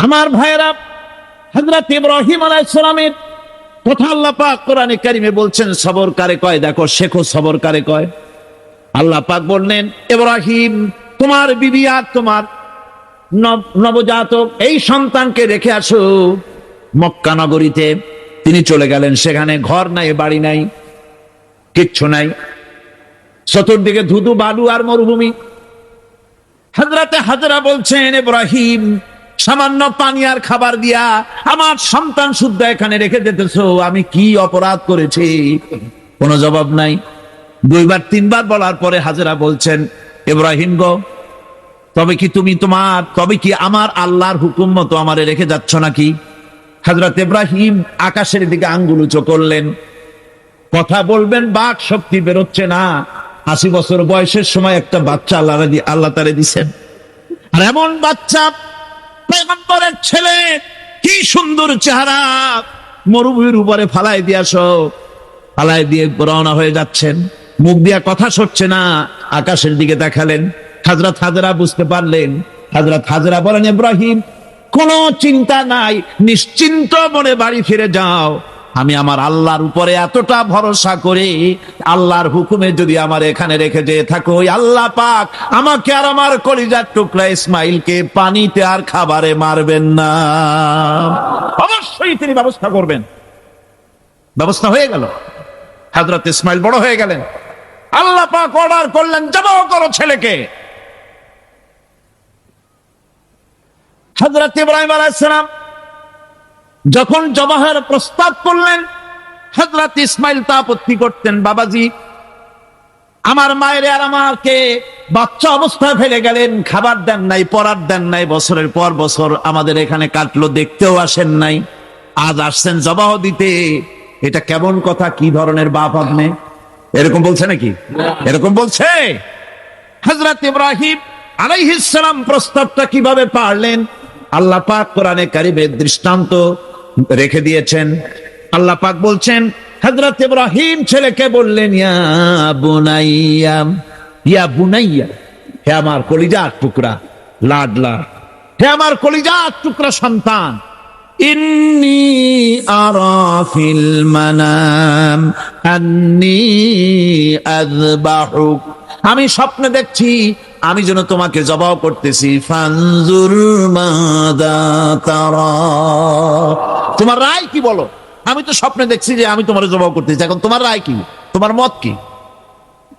আমার ভাইয়েরা, হযরত ইব্রাহিম আলাইহিস সালামের কথা আল্লাহ পাক কোরআনে কারিমে বলছেন সবর কারে কয়, দেখো শেখো সবর কারে কয়। আল্লাহ পাক বললেন, ইব্রাহিম তোমার বিবি আর তোমার নবজাতক এই সন্তানকে রেখে আসো মক্কা নগরীতে। তিনি চলে গেলেন, সেখানে ঘর নাই, বাড়ি নাই, কিচ্ছু নাই, চতুর্দিকে ধুধু বালু আর মরুভূমি। হযরতে হাজরা বলছেন, ইব্রাহিম সামান্য পানি আর খাবার দিয়া আমার সন্তান শুদ্ধ এখানে রেখে যেতেছো, আমি কি অপরাধ করেছি? কোনো জবাব নাই। দুইবার তিনবার বলার পরে হাজরা বলছেন, ইব্রাহিম গো, তবে কি আমার আল্লাহর হুকুম মতো আমারে রেখে যাচ্ছ নাকি? হযরত ইব্রাহিম আকাশের দিকে আঙ্গুল উঁচু করলেন। কথা বলবেন, বাক শক্তি বেরোচ্ছে না। 80 বছর বয়সের সময় একটা বাচ্চা আল্লাহ তারে দিছেন, আর এমন বাচ্চা পয়গম্বরের ছেলে, কি সুন্দর চেহারা, মরুভূমির উপরে ফালাই দিয়ে রওনা হয়ে যাচ্ছেন, মুখ দিয়া কথা সরছে না, আকাশের দিকে দেখালেন। হযরত হাজরা বুঝতে পারলেন। হযরত হাজরা বলেন, ইব্রাহিম কোনো চিন্তা নাই, নিশ্চিন্ত মনে বাড়ি ফিরে যাও। আমি আমার আল্লাহর উপরে এতটা ভরসা করে আল্লাহর হুকুমে যদি আমার এখানে রেখে যেয়ে থাকো, ওই আল্লাহ পাক আমাকে আর আমার কলিজার টুকরা ইসমাইলকে পানিতে আর খাবারে মারবেন না, অবশ্যই তিনি ব্যবস্থা করবেন। ব্যবস্থা হয়ে গেল। হযরত ইসমাইল বড় হয়ে গেলেন। আল্লাহ পাক অর্ডার করলেন, জবাহ করো ছেলেকে। হযরত ইব্রাহিম আলাইহিস সালাম যখন জবাহের প্রস্তাব করলেন, হযরত ইসমাইল তা আপত্তি করতেন, বাবাজি আমার মায়ের আর আমাকে বাচ্চা অবস্থায় ফেলে গেলেন, খাবার দেন নাই, পরার দেন নাই, বছরের পর বছর আমাদের এখানে কাটলো, দেখতেও আসেন নাই, আজ আসছেন জবাহ দিতে। এটা কেমন কথা? কি ধরনের বাপ আপনি? এরকম বলছে নাকি? এরকম বলছে? হযরত ইব্রাহিম আলাইহিস সালাম প্রস্তাবটা কিভাবে পারলেন? আল্লাহ পাক কোরআনে কারিমে দৃষ্টান্ত রেখে দিয়েছেন। আল্লাহ পাক বলছেন, হযরত ইব্রাহিম ছেলেকে বললেন, ইয়া বুনাইয়া, হে আমার কলিজার টুকরা লাডলা, হে আমার কলিজার টুকরা সন্তান, ইন্নী আরা ফিল মানাম আন্নী আযবাহুক, আমি স্বপ্নে দেখছি আমি যেন তোমাকে জবাহ করতেছি। ফানজুর মাযা তারা, তোমার রায় কি বলো? আমি তো স্বপ্নে দেখছি যে আমি তোমার জবাহ করতেছি, এখন তোমার রায় কি, তোমার মত কি?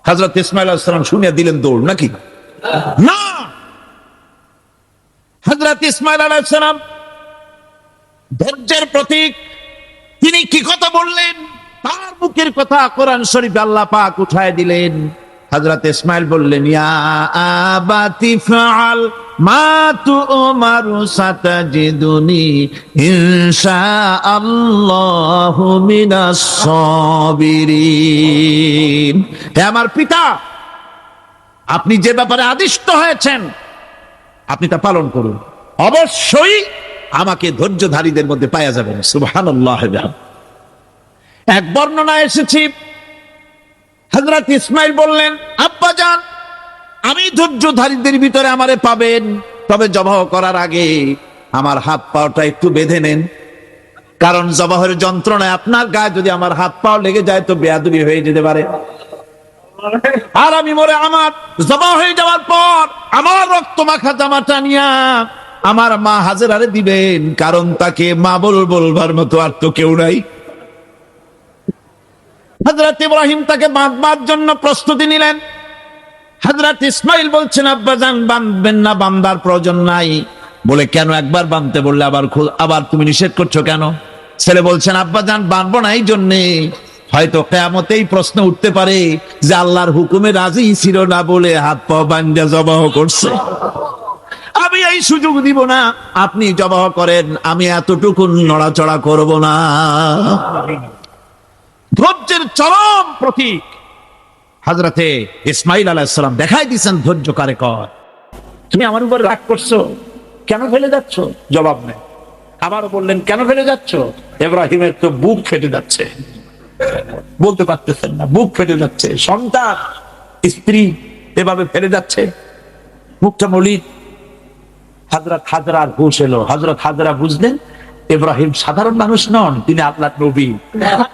হযরত ইসমাঈল আলাইহিস সালাম শুনিয়া দিলেন দৌড়, নাকি না? হযরত ইসমাঈল আলাইহিস সালাম ধৈর্যের প্রতীক, তিনি কি কথা বললেন? তার মুখের কথা কোরআন শরীফে আল্লাহ পাক উঠায় দিলেন। হযরত ইসমাঈল বললেন, ইয়া আবাতি ফাআল মা তু'মারু সাতাজিদুনি ইনশাআল্লাহু মিনাস সাবিরিন, হে আমার পিতা, আপনি যে ব্যাপারে আদিষ্ট হয়েছেন আপনি তা পালন করুন, অবশ্যই আমাকে ধৈর্যধারীদের মধ্যে পাওয়া যাবেন। সুবহানাল্লাহ। এক বর্ণনায় এসেছে, হযরত ইসমাঈল বললেন, আব্বা জান, আমি ধৈর্যধারীদের ভিতরে আমারে পাবেন, তবে জবাহ করার আগে আমার হাত পাওটা একটু বেঁধে নেন, কারণ জবাহের যন্ত্রণায় আপনার গায়ে যদি আমার হাত পাও লেগে যায় তো বেয়াদবি হয়ে যেতে পারে, আর আমি মরে আমার জবাহ হয়ে যাওয়ার পর আমার রক্ত মাখা জামাটা নিয়া আমার মা হাজেরারে দিবেন, কারণ তাকে মা বলবার মতো আর তো কেউ নাই। হযরত ইব্রাহিম তাকে বাঁধবার জন্য প্রস্তুতি নিলেন। হযরত ইসমাঈল বলছেন, আব্বাজান বাঁধবেন না, বাঁধার প্রয়োজন নাই। বলে কেন? একবার বাঁধতে বললে আবার তুমি নিষেধ করছো কেন? ছেলে বলছেন, আব্বাজান বাঁধবো না এই জন্যে, হয়তো কিয়ামতেই প্রশ্ন উঠতে পারে যে আল্লাহর হুকুমে রাজি ছিল না বলে হাত পা বাঁধা জবাহ করছে, আমি এই সুযোগ দিব না, আপনি জবাহ করেন, আমি এতটুকু নড়াচড়া করব না। ধৈর্যের চরম প্রতীক হযরতে ইসমাঈল আলাইহিস সালাম দেখাই দিয়েছেন, ধৈর্য কারে কয়। তুমি আমার উপর রাগ করছো, কেন ফেলে যাচ্ছ? জবাব নেই। আবার বললেন, কেন ফেলে যাচ্ছ? ইব্রাহিমের তো বুক ফেটে যাচ্ছে, বলতে পারতেছেন না, বুক ফেটে যাচ্ছে, সন্তান স্ত্রী এভাবে ফেলে যাচ্ছে, মুখটা মলিন। হযরত হাজরার হুঁশ এলো। হযরত হাজরা বুঝলেন ইব্রাহিম সাধারণ মানুষ নন, তিনি আল্লাহর নবী।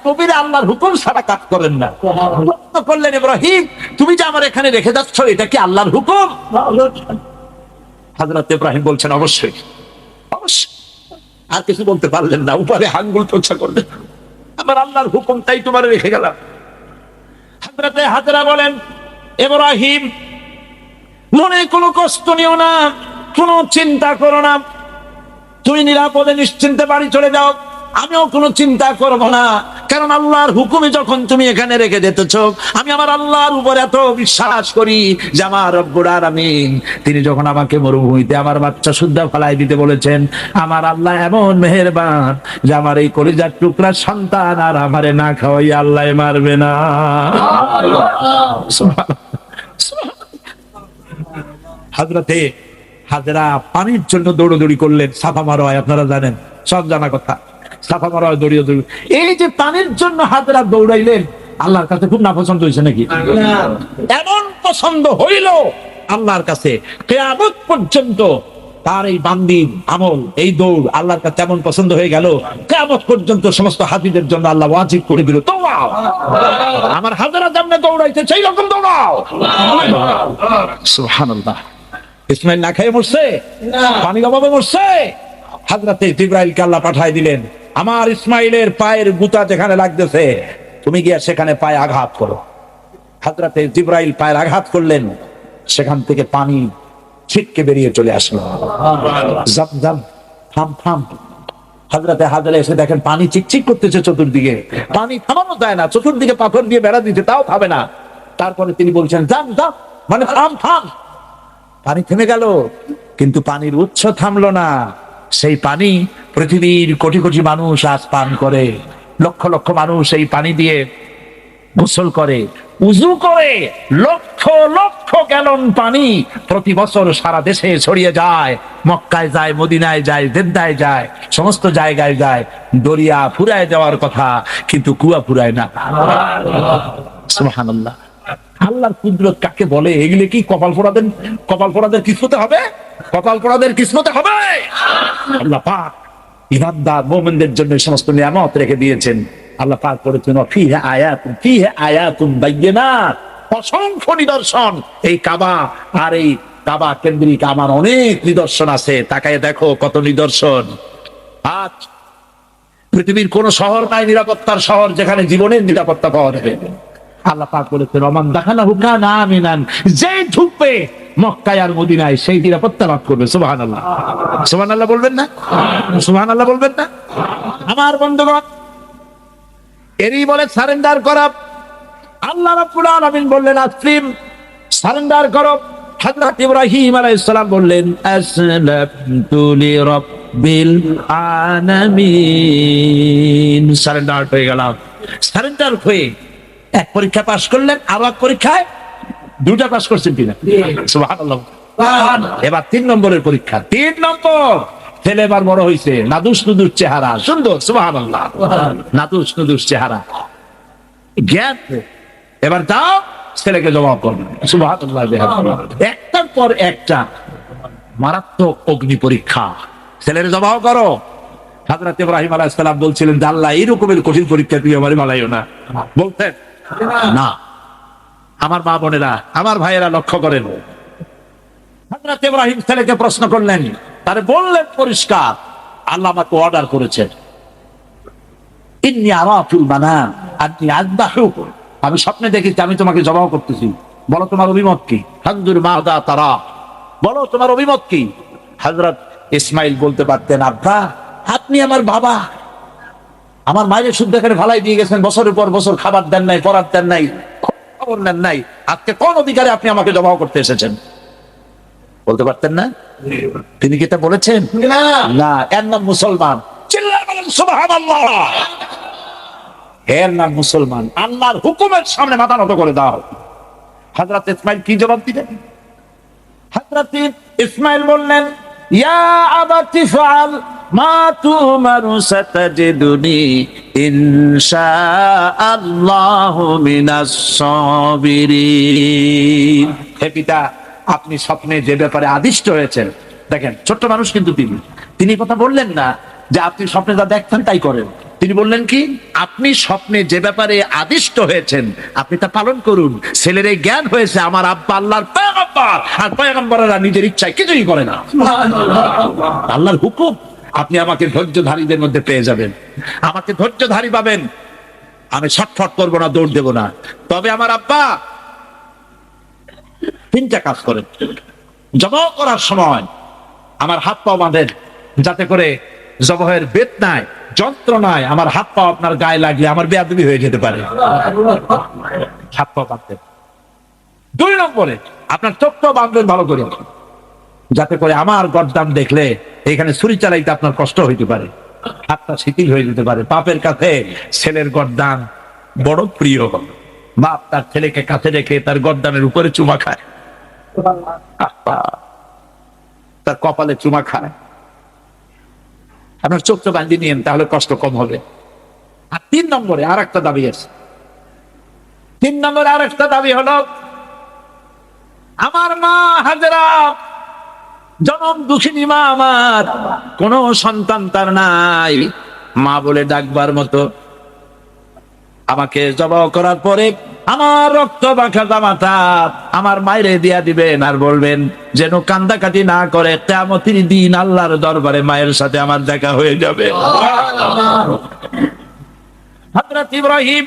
নবীর আল্লাহর হুকুম ছাড়া কাজ করেন না। প্রশ্ন করলেন, ইব্রাহিম তুমি যে আমার এখানে রেখে যাচ্ছ, এটা কি আল্লাহর হুকুম? হযরত ইব্রাহিম বলছেন অবশ্যই, অবশ্যই। আর কিছু বলতে পারলেন না, উপরে আঙ্গুল তোছা করলেন, আমার আল্লাহর হুকুম, তাই তোমার রেখে গেলাম। হযরত হাজরা বলেন, ইব্রাহিম মনে কোনো কষ্ট নিও না, কোনো চিন্তা করো না, তুমি নিরাপদে নিশ্চিন্তে বাড়ি চলে যাও, আমিও কোনো চিন্তা করব না। কারণ আল্লাহর হুকুমে যখন তুমি এখানে রেখে যেতেছ, আমি আমার আল্লাহর উপর এত বিশ্বাস করি যে আমার রব্বুল আলামিন তিনি যখন আমাকে মরুভূমিতে আমার বাচ্চা সুদ্ধা ফলাই দিতে বলেছেন, আমার আল্লাহ এমন মেহেরবান যে আমার এই কলিজার টুকরা সন্তান আর আমারে না খাওয়াই আল্লাহ মারবে না। হযরতে হাজরা পানির জন্য দৌড়দৌড়ি করলেন। সাফা মারোয়া আপনারা জানেন, সব জানা কথা। সাফা মারোয়া দৌড়িয়ে দৌড়ি, এই যে পানির জন্য হাজরা দৌড়াইলেন, আল্লাহর কাছে খুব নাপছন্দ হয়েছে নাকি? এমন পছন্দ হইল আল্লাহর কাছে, কিয়ামত পর্যন্ত তার এই বান্দির আমল, এই দৌড় আল্লাহর কাছে এমন পছন্দ হয়ে গেল, কিয়ামত পর্যন্ত সমস্ত হাজিদের জন্য আল্লাহ ওয়াজিব করে দিল, দৌড়াও, আমার হাজরা যেমন দৌড়াইতে সেই রকম দৌড়াও। সুবহানাল্লাহ। ইসমাইল না খেয়ে মরছে, পানির অভাবে মরছে। হযরতে জিবরাইলকে আল্লাহ পাঠায় দিলেন, আমার ইসমাইলের পায়ের গুতা যেখানে লাগতেছে তুমি গিয়ে সেখানে পায়ে আঘাত করো। হযরতে জিবরাইল পায়ের আঘাত করলেন, সেখান থেকে পানি ছিটকে বেরিয়ে চলে আসলো। জাম জাম, থাম থাম। হযরতে হাজরা এসে দেখেন পানি চিকচিক করতেছে চতুর্দিকে, পানি থামানো যায় না, চতুর্দিকে পাথর দিয়ে বেড়া দিতে তাও থামে না। তারপরে তিনি বলছেন জাম জাম, মানে থাম থাম। পানি থেমে গেল, কিন্তু পানির উৎস থামলো না। সেই পানি পৃথিবীর কোটি কোটি মানুষ আজ পান করে, লক্ষ লক্ষ মানুষ এই পানি দিয়ে গোসল করে, উযু করে। লক্ষ লক্ষ গ্যালন পানি প্রতি বছর সারা দেশে ছড়িয়ে যায়, মক্কায় যায়, মদিনায় যায়, জেদ্দায় যায়, সমস্ত জায়গায় যায়। দরিয়া ফুরায় যাওয়ার কথা, কিন্তু কুয়া ফুরায় না। সুবহানাল্লাহ। আল্লাহর কুদরত কাকে বলে? এগুলি কি কপাল পোড়াদের কিসমতে হবে? কপাল পোড়াদের কিসমতে হবে? আল্লাহ পাক ইমানদার মুমিনদের জন্য সমস্ত নিয়ামত রেখে দিয়েছেন। আল্লাহ পাক বলেছেন, ফিহা আয়াতুন বাইয়িনাত, অসংখ্য নিদর্শন। এই কাবা আর এই কাবা কেন্দ্রিক আমার অনেক নিদর্শন আছে, তাকায় দেখো কত নিদর্শন। আজ পৃথিবীর কোন শহর নাই নিরাপত্তার শহর যেখানে জীবনের নিরাপত্তা পাওয়া যাবে। আল্লাহ পাক বলেছেন, ওমান দাখালাহু কানা আমিনান, যে ঢুকবে মক্কায় আর মদিনায় সেই নিরাপত্তা লাভ করবে। সুবহানাল্লাহ, সুবহানাল্লাহ বলবেন না? সুবহানাল্লাহ বলবেন না? আমার বন্ধুগণ, এরই বলে সারেন্ডার করা। আল্লাহ রাব্বুল আলামিন বললেন আসলিম, সারেন্ডার করো। হযরত ইব্রাহিম আলাইহিস সালাম বললেন আসলামতু লিরাব্বিল আলামিন, সারেন্ডার হয়ে গেলাম। সারেন্ডার হয়ে এক পরীক্ষা পাস করলেন, আরো এক পরীক্ষায় দুটা পাস করছেন কিনা? সুবহানাল্লাহ। এবার 3 নম্বরের পরীক্ষা, 3 নম্বর। ছেলে এবার বড় হয়েছে, নাদুস নুদুস চেহারা, সুন্দর। সুবহানাল্লাহ, নাদুস নুদুস চেহারা, জ্ঞান। এবার যাও ছেলেকে জবাব করবেন। সুবহানাল্লাহ। একটার পর একটা মারাত্মক অগ্নি পরীক্ষা, ছেলের জবাব করো। হযরত ইব্রাহিম আলাইহিস সালাম বলছিলেন, আল্লাহ এই রকমের কঠিন পরীক্ষা তুমি আমারে মালাইও না। বলতেন না। আমার মা বোনেরা, আমার ভাইয়েরা লক্ষ্য করেন, হযরত ইব্রাহিম ছেলেকে প্রশ্ন করলেন, তারে বললেন পরিষ্কার, আল্লাহ আমাকে অর্ডার করেছেন, ইন্নী আরা ফিল মানাম আন্নী আযবাহুক, আমি স্বপ্নে দেখেছি আমি তোমাকে জবাব করতেছি, বলো তোমার অভিমত কি? ফানজুর মাযা তারা, বলো তোমার অভিমত কি? হযরত ইসমাইল বলতে পারতেন, আব্বা আপনি আমার বাবা, আমার মায়ের শুদ্ধ এখানে ফালাই দিয়ে গেছেন, বছরের পর বছর খাবার দেন নাই, পড়ার দেন নাই, খবর নেন নাই, আজকে কোন অধিকারে আপনি আমাকে জবাব করতে এসেছেন? বলতে পারতেন না? তিনি কি তা বলেছেন? না। এর নাম মুসলমান। চিল্লায় বলেন সুবহানাল্লাহ। এর নাম মুসলমান। আল্লাহর হুকুমের সামনে মাথা নত করে দাও। হযরত ইসমাইল কি জবাব দিলেন? হযরত ইসমাইল বললেন, ইয়া আবাতি ফাআল মা তুমারু সাতাজিদুনি ইনশাআল্লাহু মিনাস সাবিরিন। হে পিতা, আপনি স্বপ্নে যে ব্যাপারে আদিষ্ট হয়েছেন দেখেন ছোট্ট মানুষ কিন্তু তিনি কথা বললেন না যে আপনি স্বপ্নে যা দেখছেন তাই করেন। তিনি বললেন কি, আপনি স্বপ্নে যে ব্যাপারে আদিষ্ট হয়েছেন আপনি তা পালন করুন। ছেলের এই জ্ঞান হয়েছে আমার আব্বা আল্লাহর পয়গম্বর, আর পয়গম্বরেরা নিজের ইচ্ছায় কিছুই করে না, আল্লাহর হুকুম। আপনি আমাকে ধৈর্যধারীদের মধ্যে পেয়ে যাবেন, আমাকে ধৈর্যধারী পাবেন। আমি ছটফট করবো না, দৌড় দেবো না। তবে আমার আব্বা তিনটা কাজ করেন। জবাহ করার সময় আমার হাত পা বাঁধেন, যাতে করে জবাহের বেদনায় যন্ত্রণায় আমার হাত পা আপনার গায়ে লাগলে আমার বেয়াদবি হয়ে যেতে পারে। হাত পা বাঁধতেন। 2 নম্বরে আপনার চোখটাও বাঁধবেন ভালো করে, যাতে করে আমার গর্দান দেখলে এখানে ছুরি চালাইতে আপনার কষ্ট হইতে পারে, হাতটা শিথিল হয়ে যেতে পারে। বাপের কাছে ছেলের গর্দান বড় প্রিয়। বাপ তার ছেলেকে কাছে রেখে তার গর্দানের উপরে চুমা খায়, তার কপালে চুমা খায়। আপনার চোখটা বাঁধিয়ে নিয়েন, তাহলে কষ্ট কম হবে। আর 3 নম্বরে আর একটা দাবি আছে। 3 নম্বরে আর একটা দাবি হলো, আমার মা হাজেরা জনম দুঃখিনী মা, আমার কোনো সন্তান তার নাই, মা বলে ডাকবার মতো। আমাকে জবাহ করার পরে আমার রক্ত মাখা জামাটা আমার মায়েরে দিয়া দিবেন, আর বলবেন যেন কান্দাকাটি না করে, কিয়ামতের দিন আল্লাহর দরবারে মায়ের সাথে আমার দেখা হয়ে যাবে। হযরত ইব্রাহিম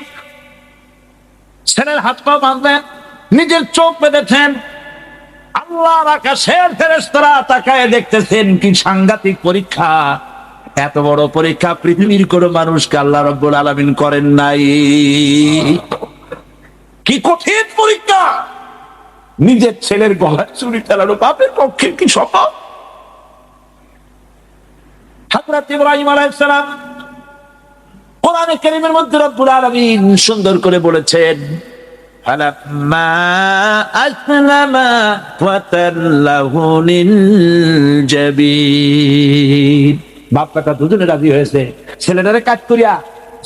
ছেলের হাত পা বাঁধলেন, নিজের চোখ বেঁধেছেন। আল্লাহর আকাশের ফেরেশতারা তাকায় দেখতেছেন, কি সাংঘাতিক পরীক্ষা। এত বড় পরীক্ষা পৃথিবীর কোন মানুষকে আল্লাহ রাব্বুল আলামিন করেন নাই। কি কঠিন পরীক্ষা! নিজের ছেলের গলায় ছুরি চালানো বাপের পক্ষে কি সম্ভব? হযরত ইব্রাহিম আলাইহিস সালাম কোরআনে কারীমের মধ্যে রব্বুল আলামিন সুন্দর করে বলেছেন, ফালাম্মা আসলামা ওয়াতাল্লাহু লিলজাবিন। বাপ বেটা দুজনে রাজি হয়েছে, ছেলেটারে কাট করিয়া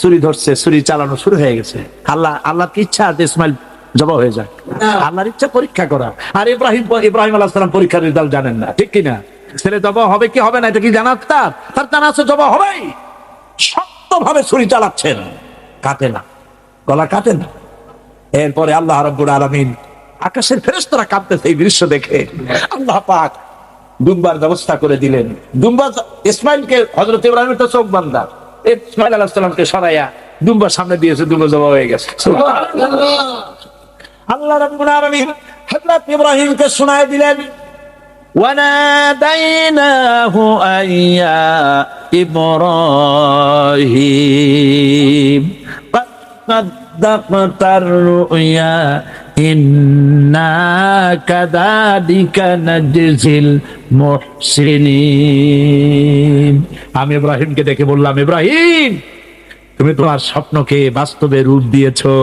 ছুরি ধরছে, ছুরি চালানো শুরু হয়ে গেছে। আল্লাহর কি ইচ্ছা যে ইসমাইল জবাই হয়ে যাক, আল্লাহর ইচ্ছা পরীক্ষা করা। আর ইব্রাহিম আলাইহিস সালাম পরীক্ষার রেজাল্ট জানেন না, ঠিক কিনা? ছেলে জবাই হবে কি হবে না এটা কি জানা তার জানা আছে? জবাই হবেই। শক্তভাবে ছুরি চালাচ্ছেন, কাটে না, গলা কাটে না। এরপরে আল্লাহ রাব্বুল আলামিন, আকাশের ফেরেশতারা কাঁদতেছে এই দৃশ্য দেখে, আল্লাহ পাক দুম্বার ব্যবস্থা করে দিলেন। দুম্বা ইসমাইলকে, হযরত ইব্রাহিমের তো চোখ বান্ধা, ইসমাইল আলাইহিস সালামকে সরাইয়া দুম্বার সামনে দিয়েছে, দুম্বা জবাই হয়ে গেছে। আল্লাহ রাব্বুল আলামিন হযরত ইব্রাহিমকে শোনায় দিলেন, ওয়ানাদাইনাহু আইয়া ইব্রাহিম সাদ্দাকতার রুয়া ইন্না কাযালিকা নাজজিল মুহসিনিন। আমি ইব্রাহিমকে দেখে বললাম, ইব্রাহিম তুমি তোমার স্বপ্নকে বাস্তবে রূপ দিয়েছো,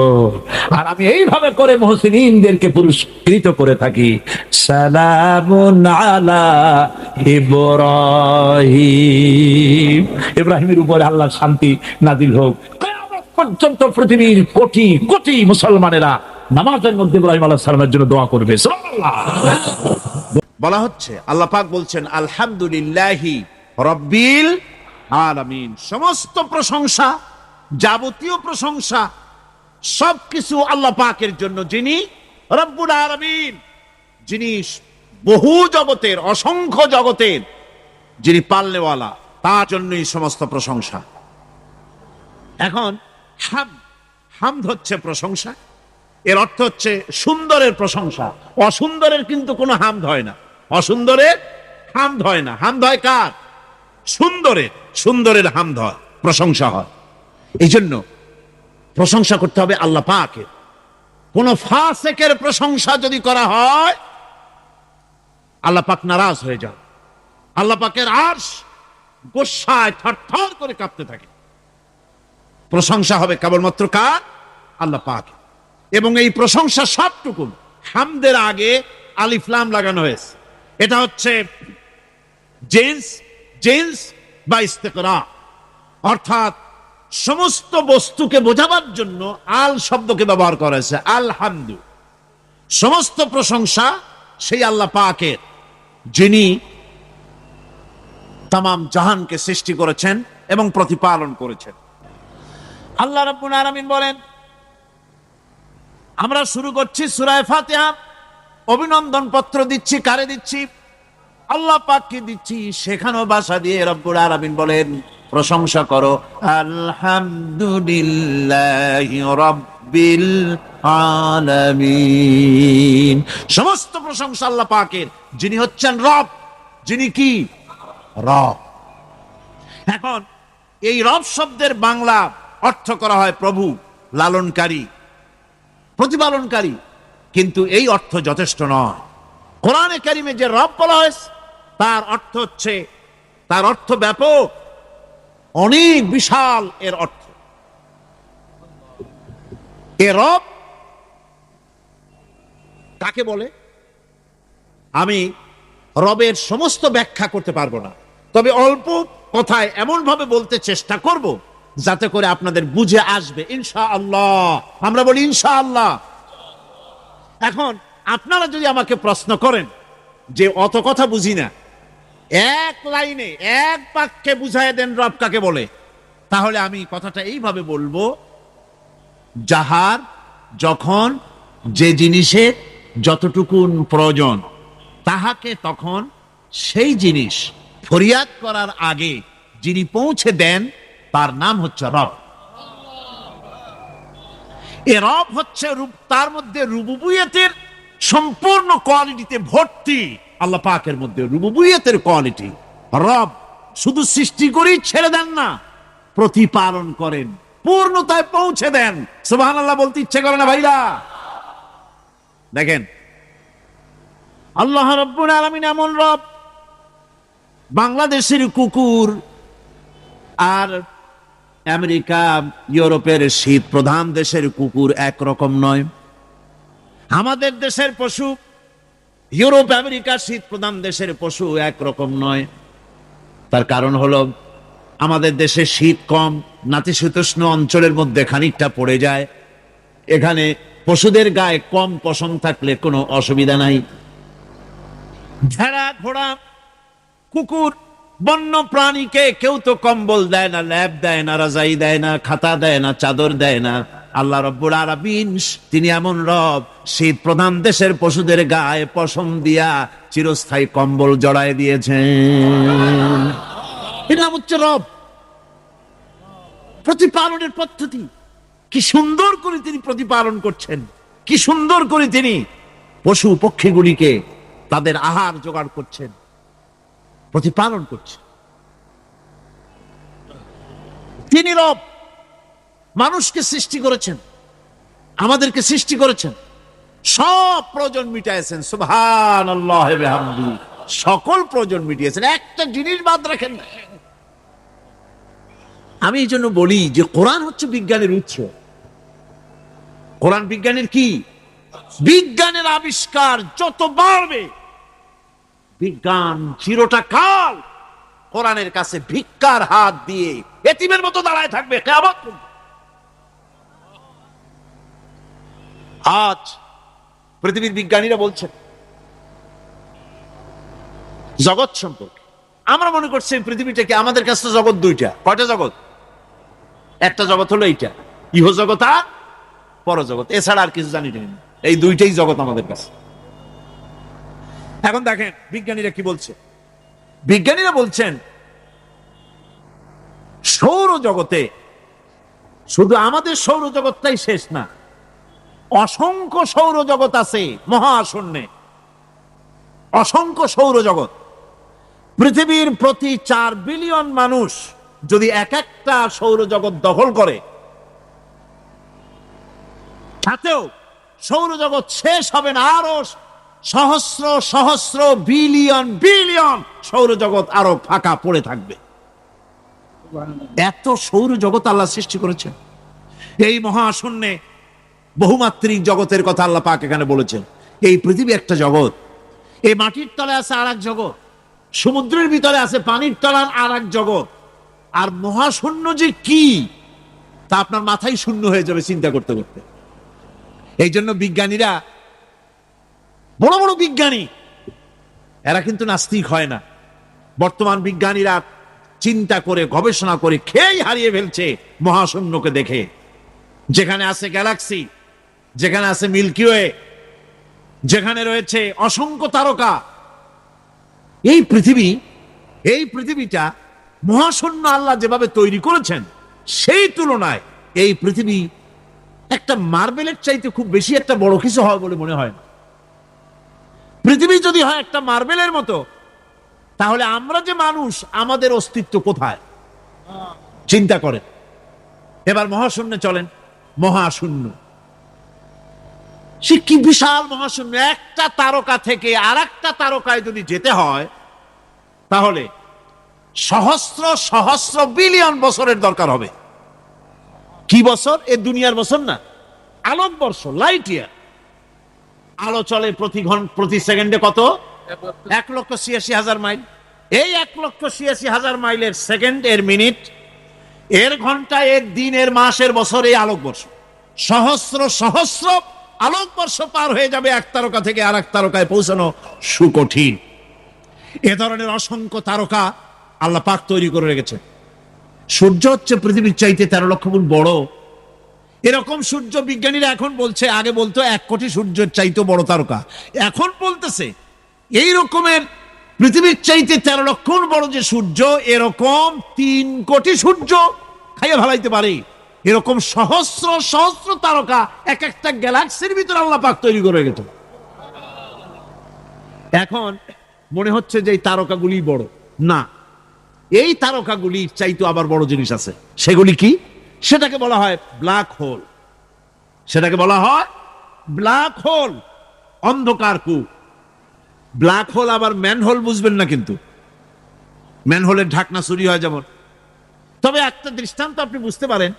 আর আমি এইভাবে করে মুহসিনিনদেরকে পুরস্কৃত করে থাকি। সালামুন আলা ইব্রাহিম। ইব্রাহিমের উপরে আল্লাহর শান্তি নাযিল হোক। কিয়ামত পর্যন্ত পৃথিবীর কোটি কোটি মুসলমানেরা নামাজের মধ্যে ইব্রাহিম আলাইহিস সালামের জন্য দোয়া করবে। সুবহানাল্লাহ। বলা হচ্ছে, আল্লাহ পাক বলছেন, আলহামদুলিল্লাহি রাব্বিল আলামিন। সমস্ত প্রশংসা, যাবতীয় প্রশংসা সবকিছু আল্লাহ পাকের জন্য, যিনি রব্বুল আলামিন, যিনি বহু জগতের, অসংখ্য জগতের যিনি পালনেওয়ালা, তার জন্যই সমস্ত প্রশংসা। এখন হামদ হচ্ছে প্রশংসা, এর অর্থ হচ্ছে সুন্দরের প্রশংসা। অসুন্দরের কিন্তু কোনো হামদ হয় না, অসুন্দরের হামদ হয় না। হামদ হয় কার? সুন্দরের হামদ হয়, প্রশংসা হয়। এই জন্য প্রশংসা করতে হবে আল্লাহ পাকের। কোন ফাসিকের প্রশংসা যদি করা হয় আল্লাহ পাক নারাজ হয়ে যান। আল্লাহ পাকের আরশ গোসায় থরথর করে কাঁপতে থাকে। প্রশংসা হবে কেবলমাত্র কার? আল্লাহ পাক। এবং এই প্রশংসা সবটুকু হামদের আগে আলিফ লাম লাগানো হয়েছে। এটা হচ্ছে জিন্স বা ইস্তেকরা, অর্থাৎ সমস্ত বস্তুকে বোঝাবার জন্য আল শব্দকে ব্যবহার করা হয়েছে। আলহামদু, সমস্ত প্রশংসা সেই আল্লাহ পাকের, যিনি তামাম জাহানকে সৃষ্টি করেছেন এবং প্রতিপালন করেছেন। আল্লাহ রাব্বুল আলামিন বলেন, আমরা শুরু করছি সূরা ফাতিহা। অভিনন্দন পত্র দিচ্ছি, কারে দিচ্ছি? আল্লাহ পাককে দিচ্ছি। সেখানেও ভাষা দিয়ে রব্বুল আলামিন বলেন, প্রশংসা করো আলহামদুলিল্লাহি রাব্বিল আলামিন। সমস্ত প্রশংসা আল্লাহ পাকের, যিনি হচ্ছেন রব, যিনি কি রব। এখন এই রব শব্দের বাংলা অর্থ করা হয় প্রভু, লালনকারী, প্রতিপালনকারী, কিন্তু এই অর্থ যথেষ্ট নয়। কোরআনে কারিমে যে রব বলা হয়েছে তার অর্থ হচ্ছে, তার অর্থ ব্যাপক, অনেক বিশাল এর অর্থ। এ রব কাকে বলে আমি রবের সমস্ত ব্যাখ্যা করতে পারবো না, তবে অল্প কথায় এমন ভাবে বলতে চেষ্টা করব যাতে করে আপনাদের বুঝে আসবে ইনশাআল্লাহ। আমরা বলি ইনশাআল্লাহ। এখন আপনারা যদি আমাকে প্রশ্ন করেন যে অত কথা বুঝি না, এক লাইনে এক বাক্যে বুঝায় দেন রব কাকে বলে, তাহলে আমি কথাটা এইভাবে বলবো, যাহার যখন যে জিনিসের যতটুকুন প্রয়োজন তাহাকে তখন সেই জিনিস ফরিয়াদ করার আগে যিনি পৌঁছে দেন তার নাম হচ্ছে রব। এ রব হচ্ছে তার মধ্যে রুবুবিয়তের সম্পূর্ণ কোয়ালিটিতে ভর্তি। আল্লাহ পাকের মধ্যে রুবুবিয়তের কোয়ালিটি। রব শুধু সৃষ্টি করেই ছেড়ে দেন না, প্রতিপালন করেন, পূর্ণতায় পৌঁছে দেন। সুবহানাল্লাহ বলতে ইচ্ছে করে না ভাইরা? দেখেন আল্লাহ রাব্বুল আলামিন এমন রব, বাংলাদেশের কুকুর আর আমেরিকা ইউরোপের শীত প্রধান দেশের কুকুর একরকম নয়। আমাদের দেশের পশু ইউরোপ আমেরিকা শীত প্রধান দেশের পশু একরকম নয়। তার কারণ হলো আমাদের দেশে শীত কম, নাতিশীতোষ্ণ অঞ্চলের মধ্যে খানিকটা পড়ে যায়। এখানে পশুদের গায়ে কম পশম থাকলে কোনো অসুবিধা নাই। ভেড়া, ঘোড়া, কুকুর, বন্য প্রাণীকে কেউ তো কম্বল দেয় না, ল্যাপ দেয় না, রাজাই দেয় না, খাতা দেয় না, চাদর দেয় না। আল্লাহ রাব্বুল আলামিন তিনি এমন রব, শীত প্রধান দেশের পশুদের গায়ে পশম দিয়া চিরস্থায়ী কম্বল জড়ায় দিয়েছেন। এটা হচ্ছে রব। প্রতিপালনের পদ্ধতি কি সুন্দর করে তিনি প্রতিপালন করছেন, কি সুন্দর করে তিনি পশু পক্ষীগুলিকে তাদের আহার জোগাড় করছেন, প্রতিপালন করছেন। তিনি রব, মানুষকে সৃষ্টি করেছেন, আমাদেরকে সৃষ্টি করেছেন, সব প্রয়োজন মিটাইছেন। সুবহানাল্লাহ ওয়া বিহামদিহি, সকল প্রয়োজন মিটিয়েছেন, একটা জিনিস বাদ রাখেন না। আমি এই জন্য বলি যে কোরআন হচ্ছে বিজ্ঞানের উৎস। কোরআন বিজ্ঞানের কি? বিজ্ঞানের আবিষ্কার যত বাড়বে, বিজ্ঞান চিরটা কাল কোরআনের কাছে ভিক্ষার হাত দিয়ে এতিমের মতো দাঁড়ায় থাকবে কিয়ামত পর্যন্ত। আজ পৃথিবীর বিজ্ঞানীরা বলছেন জগৎ সম্পর্কে, আমরা মনে করছি পৃথিবীটাকে, আমাদের কাছে জগৎ দুইটা। কয়টা জগৎ? একটা জগৎ হলো এইটা, ইহ জগৎ আর পরজগৎ, এছাড়া আর কিছু জানি না। এই দুইটাই জগৎ আমাদের কাছে। এখন দেখেন বিজ্ঞানীরা কি বলছে। বিজ্ঞানীরা বলছেন সৌরজগতে শুধু আমাদের সৌরজগৎটাই শেষ না, অসংখ্য সৌরজগৎ আছে মহাশূন্যে, অসংখ্য সৌরজগৎ। পৃথিবীর প্রতি 4 বিলিয়ন মানুষ যদি এক একটা সৌরজগৎ দখল করে, তাতেও সৌরজগৎ শেষ হবে না। আরো সহস্র সহস্র বিলিয়ন বিলিয়ন সৌরজগৎ আরো ফাঁকা পড়ে থাকবে। এত সৌরজগৎ আল্লাহ সৃষ্টি করেছেন। এই মহাশূন্যে বহুমাত্রিক জগতের কথা আল্লাহ পাক এখানে বলেছেন। এই পৃথিবী একটা জগৎ, এই মাটির তলে আছে আর এক জগৎ, সমুদ্রের ভিতরে আছে পানির তলার আর এক জগৎ। আর মহাশূন্য যে কি তা আপনার মাথায় শূন্য হয়ে যাবে চিন্তা করতে করতে। এই জন্য বিজ্ঞানীরা, বড় বড় বিজ্ঞানী, এরা কিন্তু নাস্তিক হয় না। বর্তমান বিজ্ঞানীরা চিন্তা করে গবেষণা করে খেয়েই হারিয়ে ফেলছে মহাশূন্যকে দেখে, যেখানে আছে গ্যালাক্সি, যেখানে আছে মিল্কি ওয়ে, যেখানে রয়েছে অসংখ্য তারকা। এই পৃথিবীটা মহাশূন্য আল্লাহ যেভাবে তৈরি করেছেন, সেই তুলনায় এই পৃথিবী একটা মার্বেলের চাইতে খুব বেশি একটা বড় কিছু হয় বলে মনে হয় না। পৃথিবী যদি হয় একটা মার্বেলের মতো, তাহলে আমরা যে মানুষ, আমাদের অস্তিত্ব কোথায়? চিন্তা করেন। এবার মহাশূন্যে চলেন। মহাশূন্য, সে কি বিশাল মহাশূন্য! একটা তারকা থেকে আর একটা তারকায় যদি যেতে হয়, তাহলে সহস্র সহস্র বিলিয়ন বছরের দরকার হবে। কি বছর? এ দুনিয়ার বছর না, আলোকবর্ষ, লাইট ইয়ার। আলো চলে প্রতি সেকেন্ডে কত? 1,86,000 মাইল। এই 1,86,000 মাইলের সেকেন্ড, এর মিনিট, এর ঘন্টা, এর দিন, এর মাস, এর বছর, এই আলোকবর্ষ। সহস্র সহস্র আলোকবর্ষ পার হয়ে যাবে এক তারকা থেকে আর এক তারকায় পৌঁছানো সুকঠিন। এ ধরনের অসংখ্য তারকা আল্লাহ পাক তৈরি করে রেখেছে। সূর্য হচ্ছে পৃথিবীর চাইতে 13 লক্ষ গুণ বড়। এরকম সূর্য বিজ্ঞানীরা এখন বলছে, আগে বলতো 1 কোটি সূর্যের চাইতে বড় তারকা, এখন বলতেছে এই রকমের পৃথিবীর চাইতে 13 লক্ষ গুণ বড় যে সূর্য, এরকম 3 কোটি সূর্য খাইয়ে ভালাইতে পারে। এরকম সহস্র সহস্র তারকা এক একটা গ্যালাক্সির ভিতরে আল্লাহ পাক তৈরি করে গেছে। এখন মনে হচ্ছে যে এই তারকাগুলি বড় না, এই তারকাগুলির চাইতে আবার বড় জিনিস আছে। সেগুলি কি? সেটাকে বলা হয় ব্ল্যাক হোল। সেটাকে বলা হয় ব্ল্যাক হোল, অন্ধকার কূপ। ব্ল্যাক হোল আবার ম্যানহোল বুঝবেন না, কিন্তু ম্যানহোলের ঢাকনা চুরি হয় যেমন। তবে একটা দৃষ্টান্ত আপনি বুঝতে পারেন,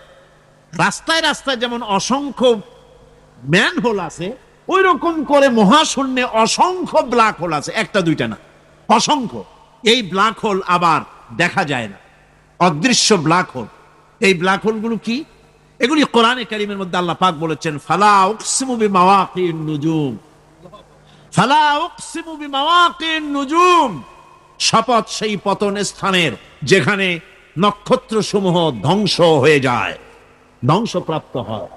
রাস্তায় রাস্তায় যেমন অসংখ্য ম্যানহোল আছে, ওই রকম করে মহাশূন্যে অসংখ্য ব্ল্যাক হোল আছে, একটা দুইটা না, অসংখ্য। এই ব্ল্যাক হোল আবার দেখা যায় না, অদৃশ্য ব্ল্যাক হোল। এই ব্ল্যাক হোলগুলো কি? এগুলি কোরআনে কারীমের মধ্যে আল্লাহ পাক বলেছেন, ফালা উকসিমু বিমাওয়াকিন নুজুম, ফালা উকসিমু বিমাওয়াকিন নুজুম, শপথ সেই পতন স্থানের যেখানে নক্ষত্র সমূহ ধ্বংস হয়ে যায়, ধ্বংসপ্রাপ্ত হয়,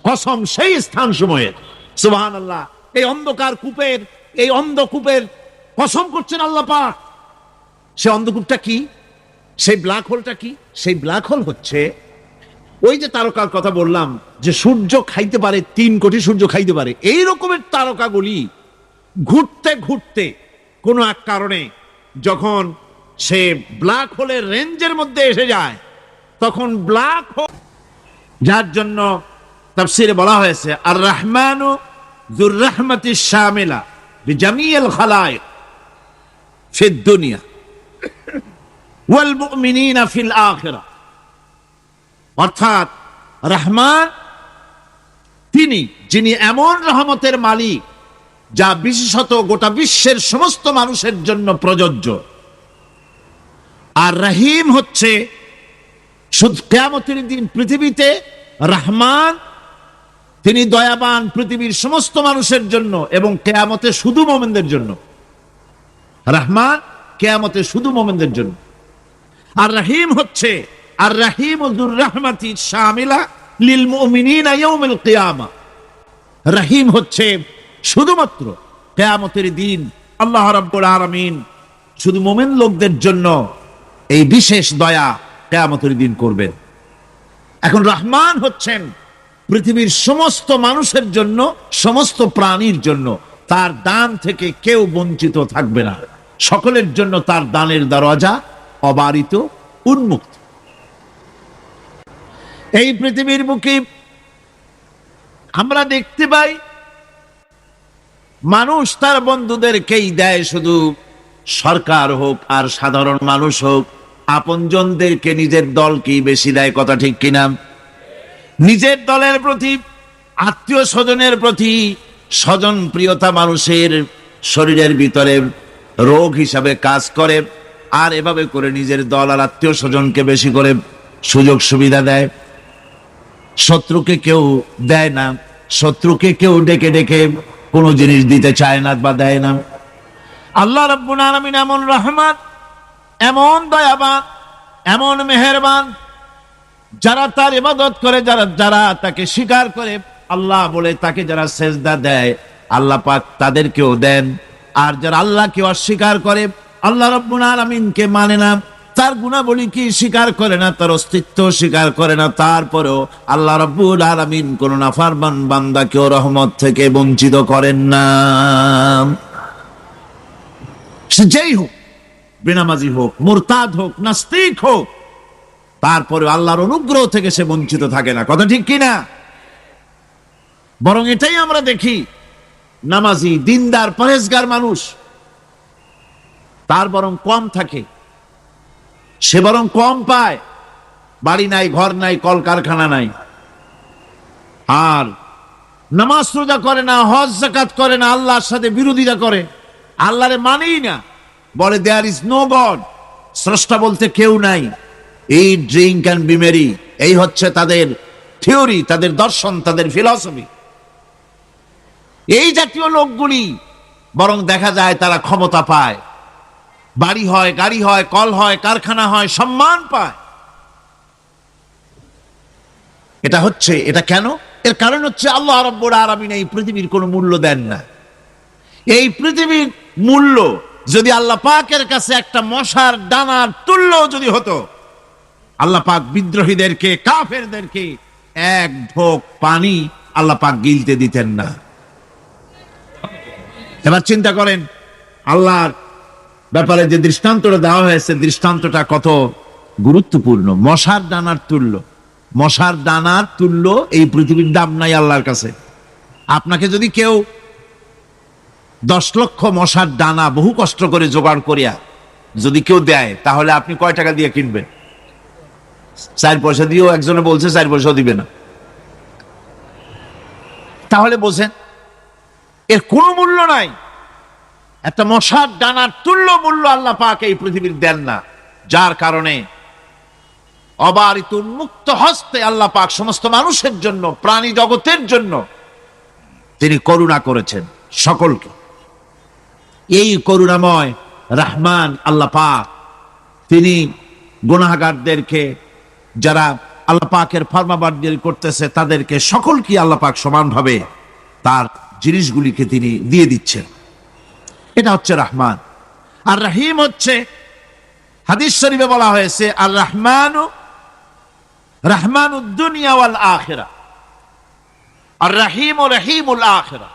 কসম সেই স্থান সময়ের। সুবহানাল্লাহ। এই অন্ধকার কূপের, এই অন্ধকূপের কসম করছেন আল্লাহ পাক। সে অন্ধকূপটা কি? সেই ব্ল্যাক হোলটা কি? সেই ব্ল্যাক হোল হচ্ছে ওই যে তারকার কথা বললাম, যে সূর্য খাইতে পারে, 3 কোটি সূর্য খাইতে পারে, এই রকমের তারকাগুলি ঘুরতে ঘুরতে কোনো এক কারণে যখন সে ব্ল্যাক হোলের রেঞ্জের মধ্যে এসে যায়, তখন ব্ল্যাক হোল, যার জন্য তাফসীরে বলা হয়েছে আর রহমানু যুর রাহমাতিশ শামিলা বিজামিল খালায়েক ফিদ দুনিয়া ওয়াল মুমিনিনা ফিল আখিরাহ। অর্থাৎ রহমান তিনি, যিনি এমন রহমতের মালিক যা বিশেষত গোটা বিশ্বের সমস্ত মানুষের জন্য প্রযোজ্য। আর রহিম হচ্ছে শুধু কিয়ামতের দিন পৃথিবীতে রহমান, তিনি দয়াবান পৃথিবীর সমস্ত মানুষের জন্য, এবং কিয়ামতে শুধু মুমিনদের জন্য। রহমান কিয়ামতে শুধু মুমিনদের জন্য। আর রহিম হচ্ছে আর রহিম যুর রাহমাতি শামিলা লিল মুমিনিনা ইয়াউমিল কিয়ামা। রহিম হচ্ছে শুধুমাত্র কিয়ামতের দিন আল্লাহ রাব্বুল আলামিন শুধু মুমিন লোকদের জন্য এই বিশেষ দয়া কিয়ামতের দিন করবেন। এখন রহমান হচ্ছেন পৃথিবীর সমস্ত মানুষের জন্য, সমস্ত প্রাণীর জন্য। তার দান থেকে কেউ বঞ্চিত থাকবে না, সকলের জন্য তার দানের দরজা অবারিত, উন্মুক্ত। এই পৃথিবীর বুকে আমরা দেখতে পাই মানুষ তার বন্ধুদেরকেই দেয়, শুধু সরকার হোক আর সাধারণ মানুষ হোক, আপনজনদেরকে নিজের দলকেই বেশি দেয়। কথা ঠিক কিনা? নিজের দলের প্রতি, আত্মীয় স্বজনের প্রতি স্বজন প্রিয়তা মানুষের শরীরের ভিতরে রোগ হিসাবে কাজ করে, আর এভাবে করে নিজের দল আর আত্মীয় স্বজনকে বেশি করে সুযোগ সুবিধা দেয়। শত্রুকে কেউ দেয় না, শত্রুকে কেউ ডেকে ডেকে কোনো জিনিস দিতে চায় না বা দেয় না। আল্লাহ রাব্বুল আলামিন এমন রহমান, এমন দয়াবান, এমন মেহেরবান, যারা তার ইবাদত করে, যারা তাকে স্বীকার করে, আল্লাহ বলে তাকে যারা সেজদা দেয়, আল্লাহ পাক তাদেরকেও দেন। আর যারা আল্লাহকে অস্বীকার করে, আল্লাহ রাব্বুল আলামিনকে মানে না, তার গুণাবলী কি স্বীকার করে না, তার অস্তিত্ব স্বীকার করে না, তারপরেও আল্লাহ রাব্বুল আলামিন কোন নাফরমান বান্দাকেও রহমত থেকে বঞ্চিত করেন না। সে যেই হোক, বেনামাজি হোক, মুরতাদ হোক, নাস্তিক হোক, তারপরে আল্লাহর অনুগ্রহ থেকে সে বঞ্চিত থাকে না। কথা ঠিক কিনা? বরং এটাই আমরা দেখি, নামাজি, দিনদার, পরেজগার মানুষ তার বরং কম থাকে, সে বরং কম পায়। বাড়ি নাই, ঘর নাই, কলকারখানা নাই, আর নামাজ রোজা করে না, হজ যাকাত করে না, আল্লাহর সাথে বিরোধিতা করে, আল্লাহরে মানেই না, বলে দেয়ার ইজ নো গড, স্রষ্টা বলতে কেউ নাই, এই ড্রিঙ্ক অ্যান্ড বি মেরি, এই হচ্ছে তাদের থিওরি, তাদের দর্শন, তাদের ফিলসফি। এই জাতীয় লোকগুলি বরং দেখা যায় তারা ক্ষমতা পায়, বাড়ি হয়, গাড়ি হয়, কল হয়, কারখানা হয়, সম্মান পায়। এটা কেন? এর কারণ হচ্ছে আল্লাহ রাব্বুল আলামিন এই পৃথিবীর কোনো মূল্য দেন না। এই পৃথিবীর মূল্য যদি আল্লাহ পাকের কাছে একটা মশার ডানার তুল্য যদি হতো, আল্লাহ পাক বিদ্রোহীদেরকে, কাফেরদেরকে এক ঢোক পানি আল্লাহ পাক গিলতে দিতেন না। এবার চিন্তা করেন, আল্লাহর ব্যাপারে যে দৃষ্টান্তটা দেওয়া হয়েছে, দৃষ্টান্তটা কত গুরুত্বপূর্ণ। মশার ডানার তুল্য, মশার ডানার তুল্য এই পৃথিবীর দাম নাই আল্লাহর কাছে। আপনাকে যদি কেউ 10 লক্ষ মশার ডানা বহু কষ্ট করে জোগাড় করিয়া যদি কেউ দেয়, তাহলে আপনি কয় টাকা দিয়ে কিনবেন? 4 পয়সা দিয়েও, একজনে বলছে 4 পয়সাও দিবে না। তাহলে বোঝেন এর কোনো মূল্য নাই। একটা মশার ডানার তুল্য মূল্য আল্লাহ পাক এই পৃথিবীর দেন না, যার কারণে অবারিত উন্মুক্ত হস্তে আল্লাহ পাক সমস্ত মানুষের জন্য, প্রাণী জগতের জন্য তিনি করুণা করেছেন সকলকে। এই করুণাময় রহমান আল্লাহ পাক, তিনি গুনাহগারদেরকে, যারা আল্লাহ পাকের ফরমাবরদারি করতেছে, তাদেরকে সকলকে আল্লাহ পাক সমানভাবে তার জিনিসগুলিকে তিনি দিয়ে দিচ্ছেন। এটা হচ্ছে রহমান। আর রহিম হচ্ছে, হাদিস শরীফে বলা হয়েছে, আর রহমানু রহমানুদ দুনিয়া ওয়াল আখিরা, আর রহিম ও রহিমুল আখিরা।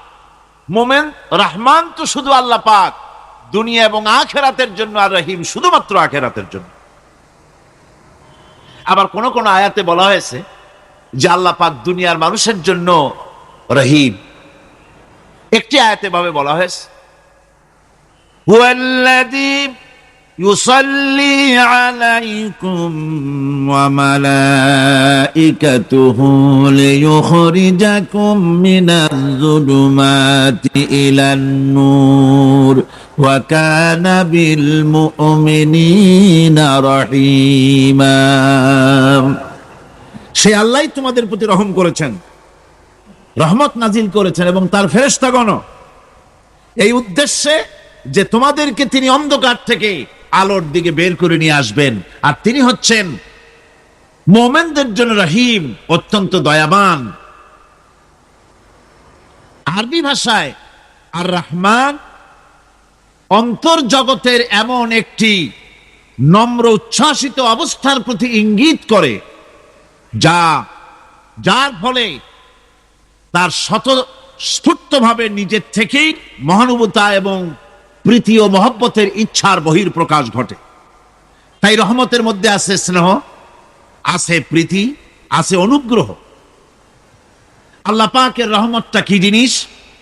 মোমেন রহমান তো শুধু আল্লাহ পাক দুনিয়া এবং আখিরাতের জন্য, আর রহিম শুধুমাত্র আখিরাতের জন্য। আবার কোন কোন আয়াতে বলা হয়েছে যে আল্লাহ পাক দুনিয়ার মানুষের জন্য রহিম। একটি আয়াতে ভাবে বলা হয়েছে, হুয়াল্লাযী ইউসাল্লি আলাইকুম ওয়া মালাইকাতুহু লিয়ুখরিজাকুম মিনাজ যুলুমাতি ইলান নূর ওয়া কানা বিল মুমিনিনা রহিমা। সে আল্লাহ তোমাদের প্রতি রহম করেছেন, রহমত নাজিল করেছেন, এবং তার ফেরেশতাগণ এই উদ্দেশ্যে যে তোমাদেরকে তিনি অন্ধকার থেকে আলোর দিকে বের করে নিয়ে আসবেন। আর তিনি হচ্ছেন মুমিনদের জন্য রহিম, অত্যন্ত দয়াবান। আরবি ভাষায় আর রহমান অন্তর্জগতের এমন একটি নম্র উচ্ছ্বাসিত অবস্থার প্রতি ইঙ্গিত করে, যার ফলে তার স্বতঃস্ফূর্তভাবে নিজের থেকেই মহানুভবতা এবং প্রীতি ও মহব্বতের ইচ্ছার বহির প্রকাশ ঘটে। তাই রহমতের মধ্যে আছে স্নেহ, আছে প্রীতি, আছে অনুগ্রহ। আল্লাহ পাকের রহমতটা কি জিনিস?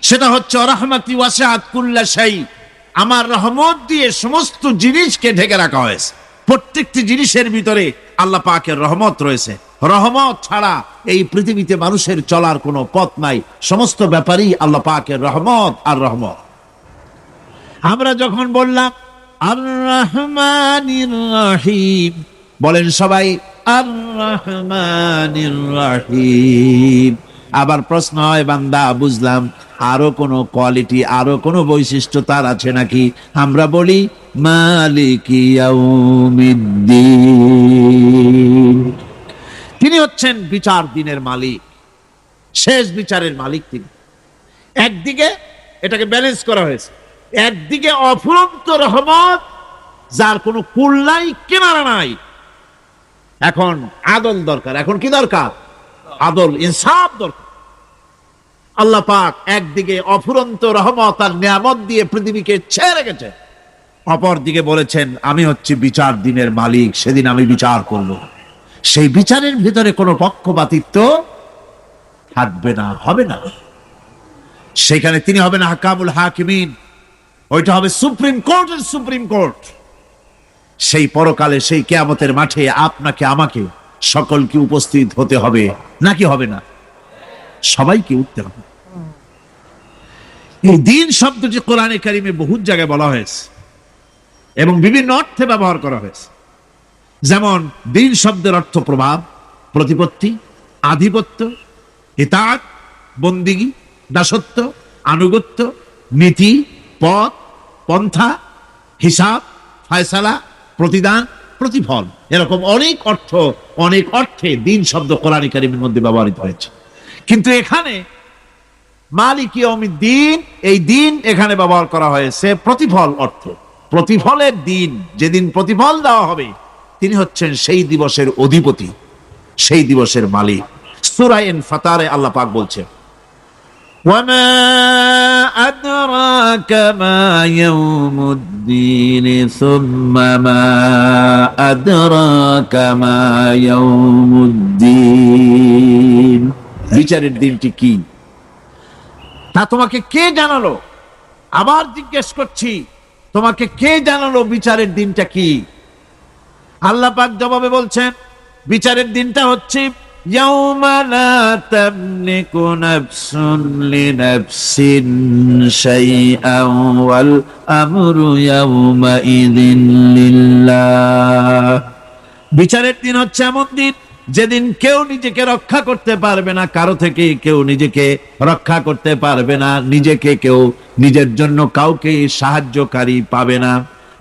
সেটা হচ্ছে রাহমাতি ওয়াসিআত কুল্লা শাই, আমার রহমত দিয়ে সমস্ত জিনিসকে ঢেকে রাখা হয়েছে। প্রত্যেকটি জিনিসের ভিতরে আল্লাহ পাকের রহমত রয়েছে। রহমত ছাড়া এই পৃথিবীতে মানুষের চলার কোনো পথ নাই। সমস্ত ব্যাপারেই আল্লাহ পাকের রহমত আর রহমত। আমরা যখন বললাম আর রহমানির রহিম, বলেন সবাই আর রহমানির রহিম। আবার প্রশ্ন হয়, বান্দা বুঝলাম, আরো কোনো কোয়ালিটি, আরো কোনো বৈশিষ্ট্য তার আছে নাকি? আমরা বলি মালিকি ইয়াউমিদ্দিন। তিনি হচ্ছেন বিচার দিনের মালিক, শেষ বিচারের মালিক তিনি। একদিকে এটাকে ব্যালেন্স করা হয়েছে, একদিকে অফুরন্ত রহমত, যার কোনো কুল নাই, কিনারা নাই। এখন আদল দরকার। এখন কি দরকার? আদল, ইনসাফ দরকার। আল্লাহ পাক একদিকে অফুরন্ত রহমত আর নিয়ামত দিয়ে পৃথিবীকে ছেড়ে রেখেছে, অপর দিকে বলেছেন আমি হচ্ছি বিচার দিনের মালিক, সেদিন আমি বিচার করব। সেই বিচারের ভিতরে কোনো পক্ষপাতিত্ব থাকবে না, হবে না। সেখানে তিনি হবেন হাকামুল হাকিমিন, ওইটা হবে সুপ্রিম কোর্টের সুপ্রিম কোর্ট। সেই পরকালে, সেই কিয়ামতের মাঠে আপনাকে আমাকে সকলকে উপস্থিত হতে হবে, নাকি হবে না? সবাইকে উঠতে হবে। এই দিন শব্দটি কোরআনে কারিমে বহু জায়গায় বলা হয়েছে এবং বিভিন্ন অর্থে ব্যবহার করা হয়েছে। যেমন দিন শব্দের অর্থ প্রভাব, প্রতিপত্তি, আধিপত্য, ইতাআত, বন্দিগি, দাসত্ব, আনুগত্য, নীতি, পথ, পন্থা, হিসাব, ফয়সালা, প্রতিদান, প্রতিফল। এরকম অনেক অর্থ, অনেক অর্থে দিন শব্দ কোরআনে কারিমের মধ্যে ব্যবহৃত হয়েছে। কিন্তু এখানে মালিক ইয়াউমিদ্দিন, এই দিন এখানে ব্যবহার করা হয়েছে প্রতিফল অর্থে। প্রতিফলের দিন, যেদিন প্রতিফল দেওয়া হবে, তিনি হচ্ছেন সেই দিবসের অধিপতি, সেই দিবসের মালিক। সূরা ইনফিতারে আল্লাহ পাক বলছেন ওয়ামা আদরাকা মা ইয়াউমুদ্দিন সুম্মা মা আদরাকা মা ইয়াউমুদ্দিন। বিচারের দিনটি কি তা তোমাকে কে জানালো? আবার জিজ্ঞেস করছি, তোমাকে কে জানালো বিচারের দিনটা কি? আল্লাহ পাক জবাবে বলছেন বিচারের দিনটা হচ্ছে ইয়াউমা লা তামলিকু নাফসুন লিনাফসিন শাইআন ওয়াল আমরু ইয়াউমা ইযিন লিল্লাহ। বিচারের দিন হচ্ছে এমন দিন যেদিন কেউ নিজেকে রক্ষা করতে পারবে না, কারো থেকে কেউ নিজেকে রক্ষা করতে পারবে না, নিজেকে কেউ নিজের জন্য কাউকে সাহায্যকারী পাবে না।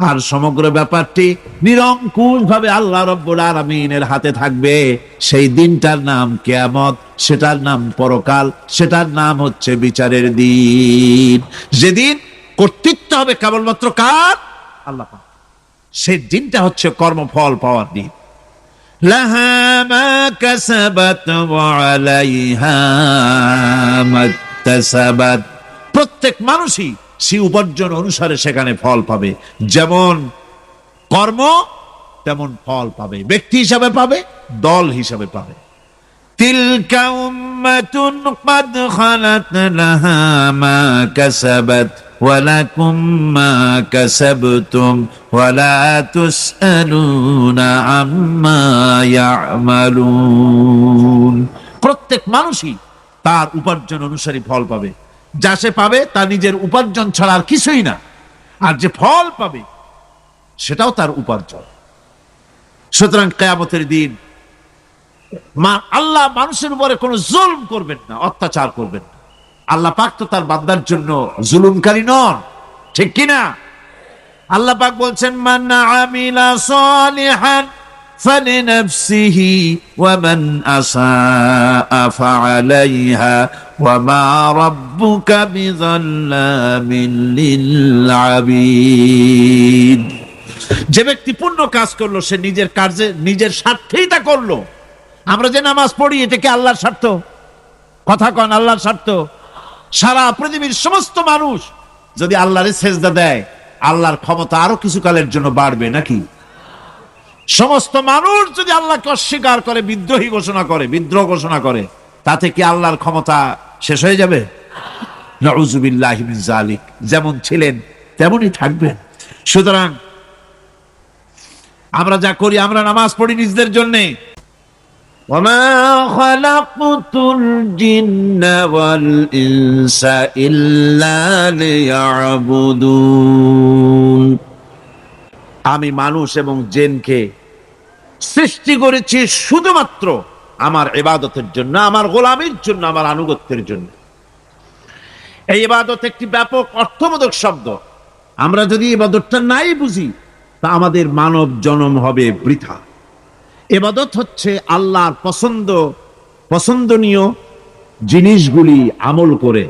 আর সমগ্র ব্যাপারটি নিরঙ্কুশ ভাবে আল্লাহ রাব্বুল আলামিনের হাতে থাকবে। সেই দিনটার নাম কিয়ামত, সেটার নাম পরকাল, সেটার নাম হচ্ছে বিচারের দিন। যেদিন কর্তৃত্ব হবে কেবলমাত্র কার? আল্লাহ পাক। সেই দিনটা হচ্ছে কর্মফল পাওয়ার দিন। লাহা মা কাসাবাত ওয়া আলাইহা মাকতাসাবাত। প্রত্যেক মানুষই সে উপার্জন অনুসারে সেখানে ফল পাবে। যেমন কর্ম তেমন ফল পাবে, ব্যক্তি হিসাবে পাবে, দল হিসাবে পাবে। তিলকা উম্মাতুন ক্বাদ খালাত লাহা মা কাসাবাত ওয়া লাকুম মা কাসাবতুম ওয়া লা তুসআলুনা আম্মা ইয়ামালুন। প্রত্যেক মানুষই তার উপার্জন অনুসারে ফল পাবে। যা সে পাবে তা নিজের উপার্জন ছাড়া আর কিছুই না, আর যে ফল পাবে সেটাও তার উপার্জন। সুতরাং কিয়ামতের দিন আল্লাহ মানুষের উপরে কোনো জুলম করবেন না, অত্যাচার করবেন না। আল্লাহ পাক তো তার বান্দার জন্য জুলুমকারী নন, ঠিক কিনা? আল্লাহ পাক বলছেন মান আমিলা সালিহান ফালিনাফসিহি ওয়া মান আসাআ ফাআলাইহা ওয়া মা রাব্বুকা বিযাল্লামিন লিল আবিদ। যে ব্যক্তি পুণ্য কাজ করলো সে নিজের কাজে, নিজের স্বার্থেই তা করলো। আমরা যে নামাজ পড়ি এটা কি আল্লাহর স্বার্থ? কথা কন, আল্লাহর স্বার্থ? সারা পৃথিবীর সমস্ত মানুষ যদি আল্লাহরে সেজদা দেয়, আল্লাহর ক্ষমতা আরো কিছু কালের জন্য বাড়বে নাকি? সমস্ত মানুষ যদি আল্লাহকে অস্বীকার করে, বিদ্রোহী ঘোষণা করে, বিদ্রোহ ঘোষণা করে, তাতে কি আল্লাহর ক্ষমতা শেষ হয়ে যাবে? নাউযুবিল্লাহি মিন যালিক। যেমন ছিলেন তেমনই থাকবেন। সুতরাং আমরা যা করি, আমরা নামাজ পড়ি নিজেদের জন্যে। ওয়ামা খালাকতুল জিন্না ওয়াল ইনসা ইল্লা লিয়াবুদুন। আমি মানুষ এবং জিনকে সৃষ্টি করেছি শুধুমাত্র আমার ইবাদতের জন্য, আমার গোলামীর জন্য, আমার আনুগত্যের জন্য। এই ইবাদত একটি ব্যাপক অর্থবোধক শব্দ। আমরা যদি ইবাদতটা নাই বুঝি তা আমাদের মানব জন্ম হবে বৃথা। ইবাদত হচ্ছে আল্লাহর পছন্দনীয় জিনিসগুলি আমল করে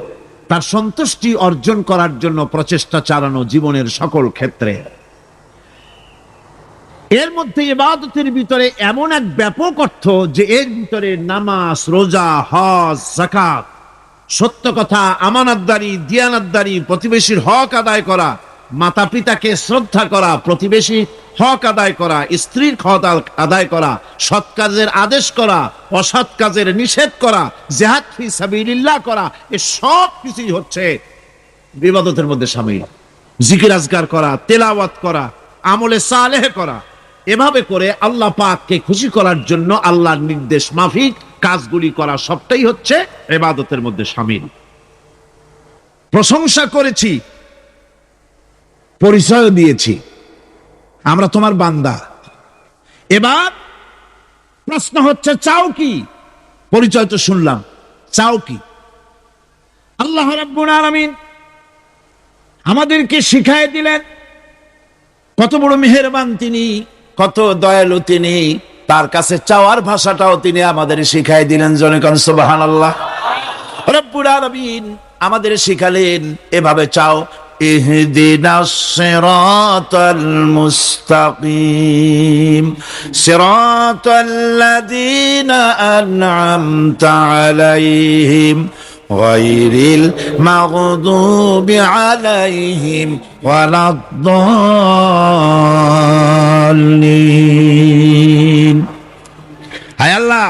তার সন্তুষ্টি অর্জন করার জন্য প্রচেষ্টা চালানো জীবনের সকল ক্ষেত্রে। এর মধ্যে ইবাদতের ভিতরে এমন এক ব্যাপক অর্থ যে এর ভিতরে নামাজ, রোজা, হজ, যাকাত, সত্য কথা, আমানতদারি, দিয়ানতদারি, প্রতিবেশীর হক আদায় করা, মাতা পিতাকে শ্রদ্ধা করা, প্রতিবেশী হক আদায় করা, স্ত্রীর হক আদায় করা, সৎ কাজের আদেশ করা, অসৎ কাজের নিষেধ করা, জিহাদ ফি সাবিলিল্লাহ করা, এ সব কিছুই হচ্ছে ইবাদতের মধ্যে শামিল। জিকির আজকার করা, তেলাওয়াত করা, আমলে সালেহ করা, এভাবে করে আল্লাহ পাককে খুশি করার জন্য আল্লাহর নির্দেশ মাফিক কাজগুলি করা, সবটাই হচ্ছে ইবাদতের মধ্যে শামিল। প্রশংসা করেছি, পরিচয় দিয়েছি, আমরা তোমার বান্দা। এবার প্রশ্ন হচ্ছে চাও কি? পরিচয় তো শুনলাম, চাও কি? আল্লাহ রাব্বুল আলামিন আমাদেরকে শিখায় দিলেন, কত বড় মেহেরবান তিনি, কত দয়ালু তিনি, তার কাছে চাওয়ার ভাষাটাও তিনি আমাদের শিখাই দিলেন। জনে কোন সুবহানাল্লাহ। রব্বুল আলামিন আমাদের শিখালেন এভাবে চাও, ইহদিনাস সিরাতাল মুস্তাকিম সিরাতাল্লাযীনা আন'আমতা আলাইহিম গায়রিল মাগদুবি আলাইহিম ওয়ালাদ-দাল্লিন। হায় আল্লাহ,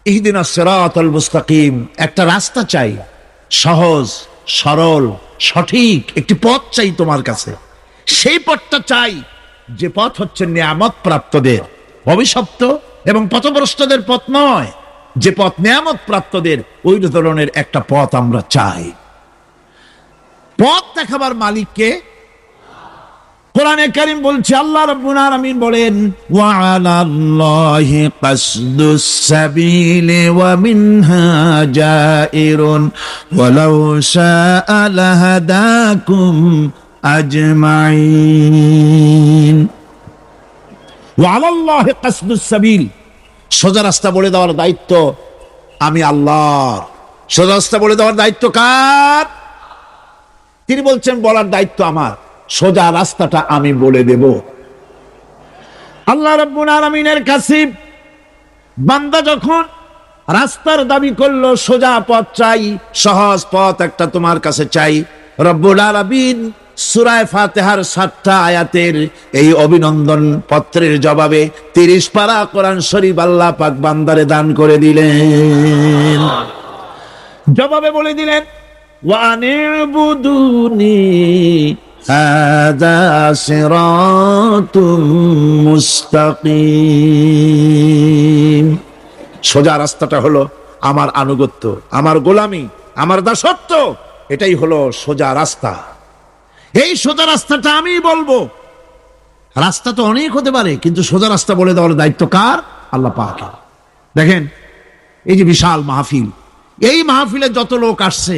ইহদিনাস সিরাতাল মুস্তাকিম, একটা রাস্তা চাই, সহজ সরল সঠিক একটি পথ চাই তোমার কাছে। সেই পথটা চাই যে পথ হচ্ছে নিয়ামত প্রাপ্তদের, অভিশপ্ত এবং পথভ্রষ্টদের পথ নয়। যে পথ নিয়ামত প্রাপ্তদের, ওই ধরনের একটা পথ আমরা চাই। পথ দেখাবার মালিককে কোরআনে কারীম বলছে, আল্লাহ রাব্বুল আলামিন বলেন, ওয়া আলাল্লাহি কাসদুস সাবিলি ওয়া মিনহা জাইরুন ওয়ালাউ শাআ লাহাদাকুম আজমাইন। ওয়া আলাল্লাহি কাসদুস সাবিল, সোজা রাস্তা বলে দেওয়ার দায়িত্ব আমি আল্লাহর। সোজা রাস্তা বলে দেওয়ার দায়িত্ব কার? তিনি বলছেন বলার দায়িত্ব আমার, সোজা রাস্তাটা আমি বলে দেব। আল্লাহ রাব্বুল আলামিনের কাছে বান্দা যখন রাস্তার দাবি করলো, সোজা পথ চাই, সহজ পথ একটা তোমার কাছে চাই, রব্বুল আলামিন সূরা ফাতিহার 7টা আয়াতের এই অভিনন্দন পত্রের জবাবে 30 পারা কোরআন শরীফ আল্লাহ পাক বান্দারে দান করে দিলেন। জবাবে বলে দিলেন, ওয়া আনি'বুদুনি হাযা সিরাতুম মুস্তাকিম। সোজা রাস্তাটা হলো আমার আনুগত্য, আমার গোলামি, আমার দাসত্ব, এটাই হলো সোজা রাস্তা। এই সোজা রাস্তাটা আমি বলবো। রাস্তা তো অনেক হতে পারে, কিন্তু সোজা রাস্তা বলে দেওয়ার দায়িত্ব কার? আল্লাহ পাকের। দেখেন এই যে বিশাল মাহফিল, এই মাহফিলে যত লোক আসছে,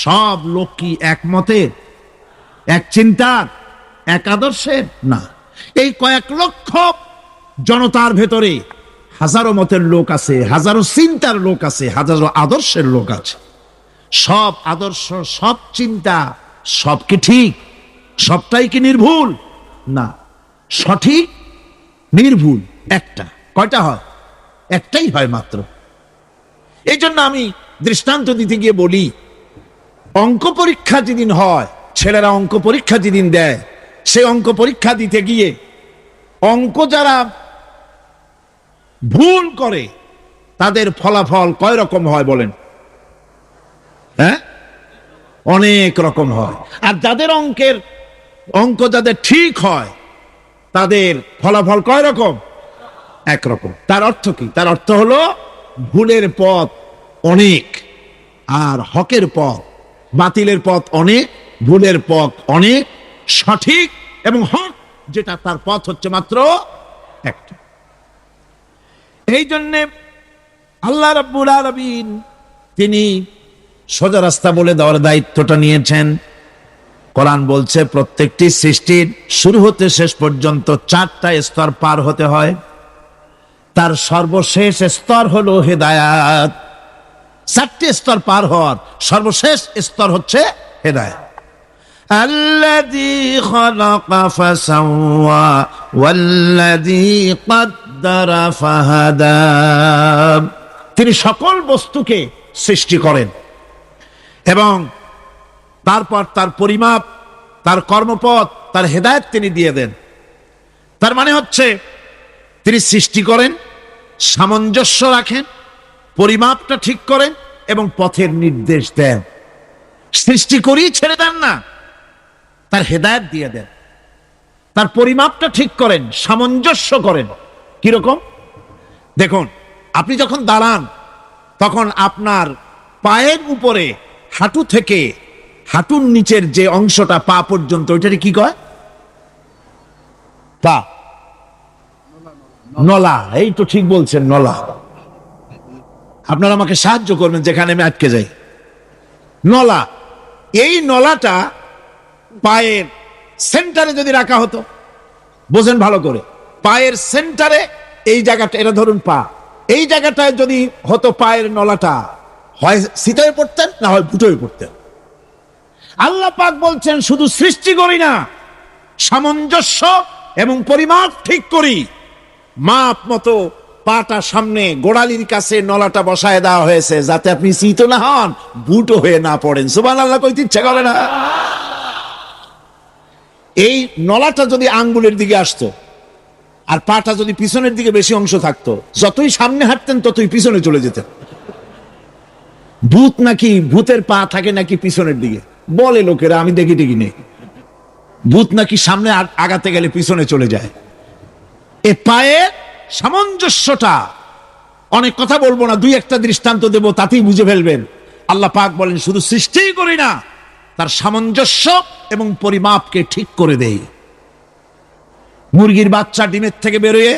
সব লোক কি একমতের, এক চিন্তার, এক আদর্শের? না। এই কয়েক লক্ষ জনতার ভেতরে হাজারো মতের লোক আছে, হাজারো চিন্তার লোক আছে, হাজারো আদর্শের লোক আছে। সব আদর্শ, সব চিন্তা, সব কি ঠিক? সবটাই কি নির্ভুল? না, সঠিক নির্ভুল একটা। কয়টা হয়? একটাই হয় মাত্র। এই জন্য আমি দৃষ্টান্ত দিতে গিয়ে বলি, অঙ্ক পরীক্ষা যেদিন হয়, ছেলেরা অঙ্ক পরীক্ষা যেদিন দেয়, সেই অঙ্ক পরীক্ষা দিতে গিয়ে অঙ্ক যারা ভুল করে তাদের ফলাফল কয় রকম হয় বলেন? হ্যাঁ, অনেক রকম হয়। আর যাদের অঙ্ক যাদের ঠিক হয়, তাদের ফলাফল কয় রকম? একরকম। তার অর্থ কি? তার অর্থ হলো ভুলের পথ অনেক, আর হকের পথ, বাতিলের পথ অনেক, ভুলের পথ অনেক, সঠিক এবং হক যেটা, তার পথ হচ্ছে মাত্র একটা। এই জন্যে আল্লাহ রাব্বুল আলামিন তিনি সোজা রাস্তা বলে দেওয়ার দায়িত্বটা নিয়েছেন। কোরআন বলছে প্রত্যেকটি সৃষ্টির শুরু হতে শেষ পর্যন্ত 4টা স্তর পার হতে হয়। তার সর্বশেষ স্তর হলো হেদায়াত। 4টি স্তর পার হওয়ার সর্বশেষ স্তর হচ্ছে হেদায়াত। আল্লাযী খালাকা ফাসাওয়া ওয়াল্লাযী কদ্দারা ফাহাদা। তিনি সকল বস্তুকে সৃষ্টি করেন এবং তারপর তার পরিমাপ, তার কর্মপথ, তার হেদায়েত তিনি দিয়ে দেন। তার মানে হচ্ছে তিনি সৃষ্টি করেন, সামঞ্জস্য রাখেন, পরিমাপটা ঠিক করেন এবং পথের নির্দেশ দেন। সৃষ্টি করেই ছেড়ে দেন না, তার হেদায়েত দিয়ে দেন। তার পরিমাপটা ঠিক করেন, সামঞ্জস্য করেন। কিরকম? দেখুন, আপনি যখন দাঁড়ান তখন আপনার পায়ের উপরে হাঁটু থেকে হাঁটুর নিচের যে অংশটা পা পর্যন্ত, ওইটারে কি কয়? পা, নলা। এই তো ঠিক বলছেন, নলা। আপনারা আমাকে সাহায্য করবেন যেখানে আমি আটকে যাই। নলা। এই নলাটা পায়ের সেন্টারে যদি রাখা হতো, বোঝেন ভালো করে, পায়ের সেন্টারে এই জায়গাটা, এটা ধরুন পা, এই জায়গাটায় যদি হতো পায়ের নলাটা, হয় সিটায় পড়তেন না হয় ফুটোয় পড়তেন। আল্লাহ পাক বলছেন শুধু সৃষ্টি করি না, সামঞ্জস্য এবং পরিমাপ ঠিক করি। মাপ মতো পাটা সামনে গোড়ালির কাছে নলাটা বসায় দেওয়া হয়েছে যাতে আপনি চিত না হন, বুটো হয়ে না পড়েন। সুবহানাল্লাহ কইতে ইচ্ছা করে না? এই নলাটা যদি আঙ্গুলের দিকে আসতো আর পাটা যদি পিছনের দিকে বেশি অংশ থাকতো, যতই সামনে হাঁটতেন ততই পিছনে চলে যেতেন। ভূত নাকি, ভূতের পা থাকে নাকি পিছনের দিকে, বলে লোকেরা, আমি দেখি টেকি নেই। ভূত নাকি সামনে আগাতে গেলে পিছনে চলে যায়। এ পায়ের সামঞ্জস্যটা, অনেক কথা বলবো না, 2-1টা দৃষ্টান্ত দেব, তাতেই বুঝে ফেলবেন। আল্লাহ পাক বলেন শুধু সৃষ্টিই করি না, তার সামঞ্জস্য এবং পরিমাপকে ঠিক করে দেই। মুরগির বাচ্চা ডিমের থেকে বেরোয়,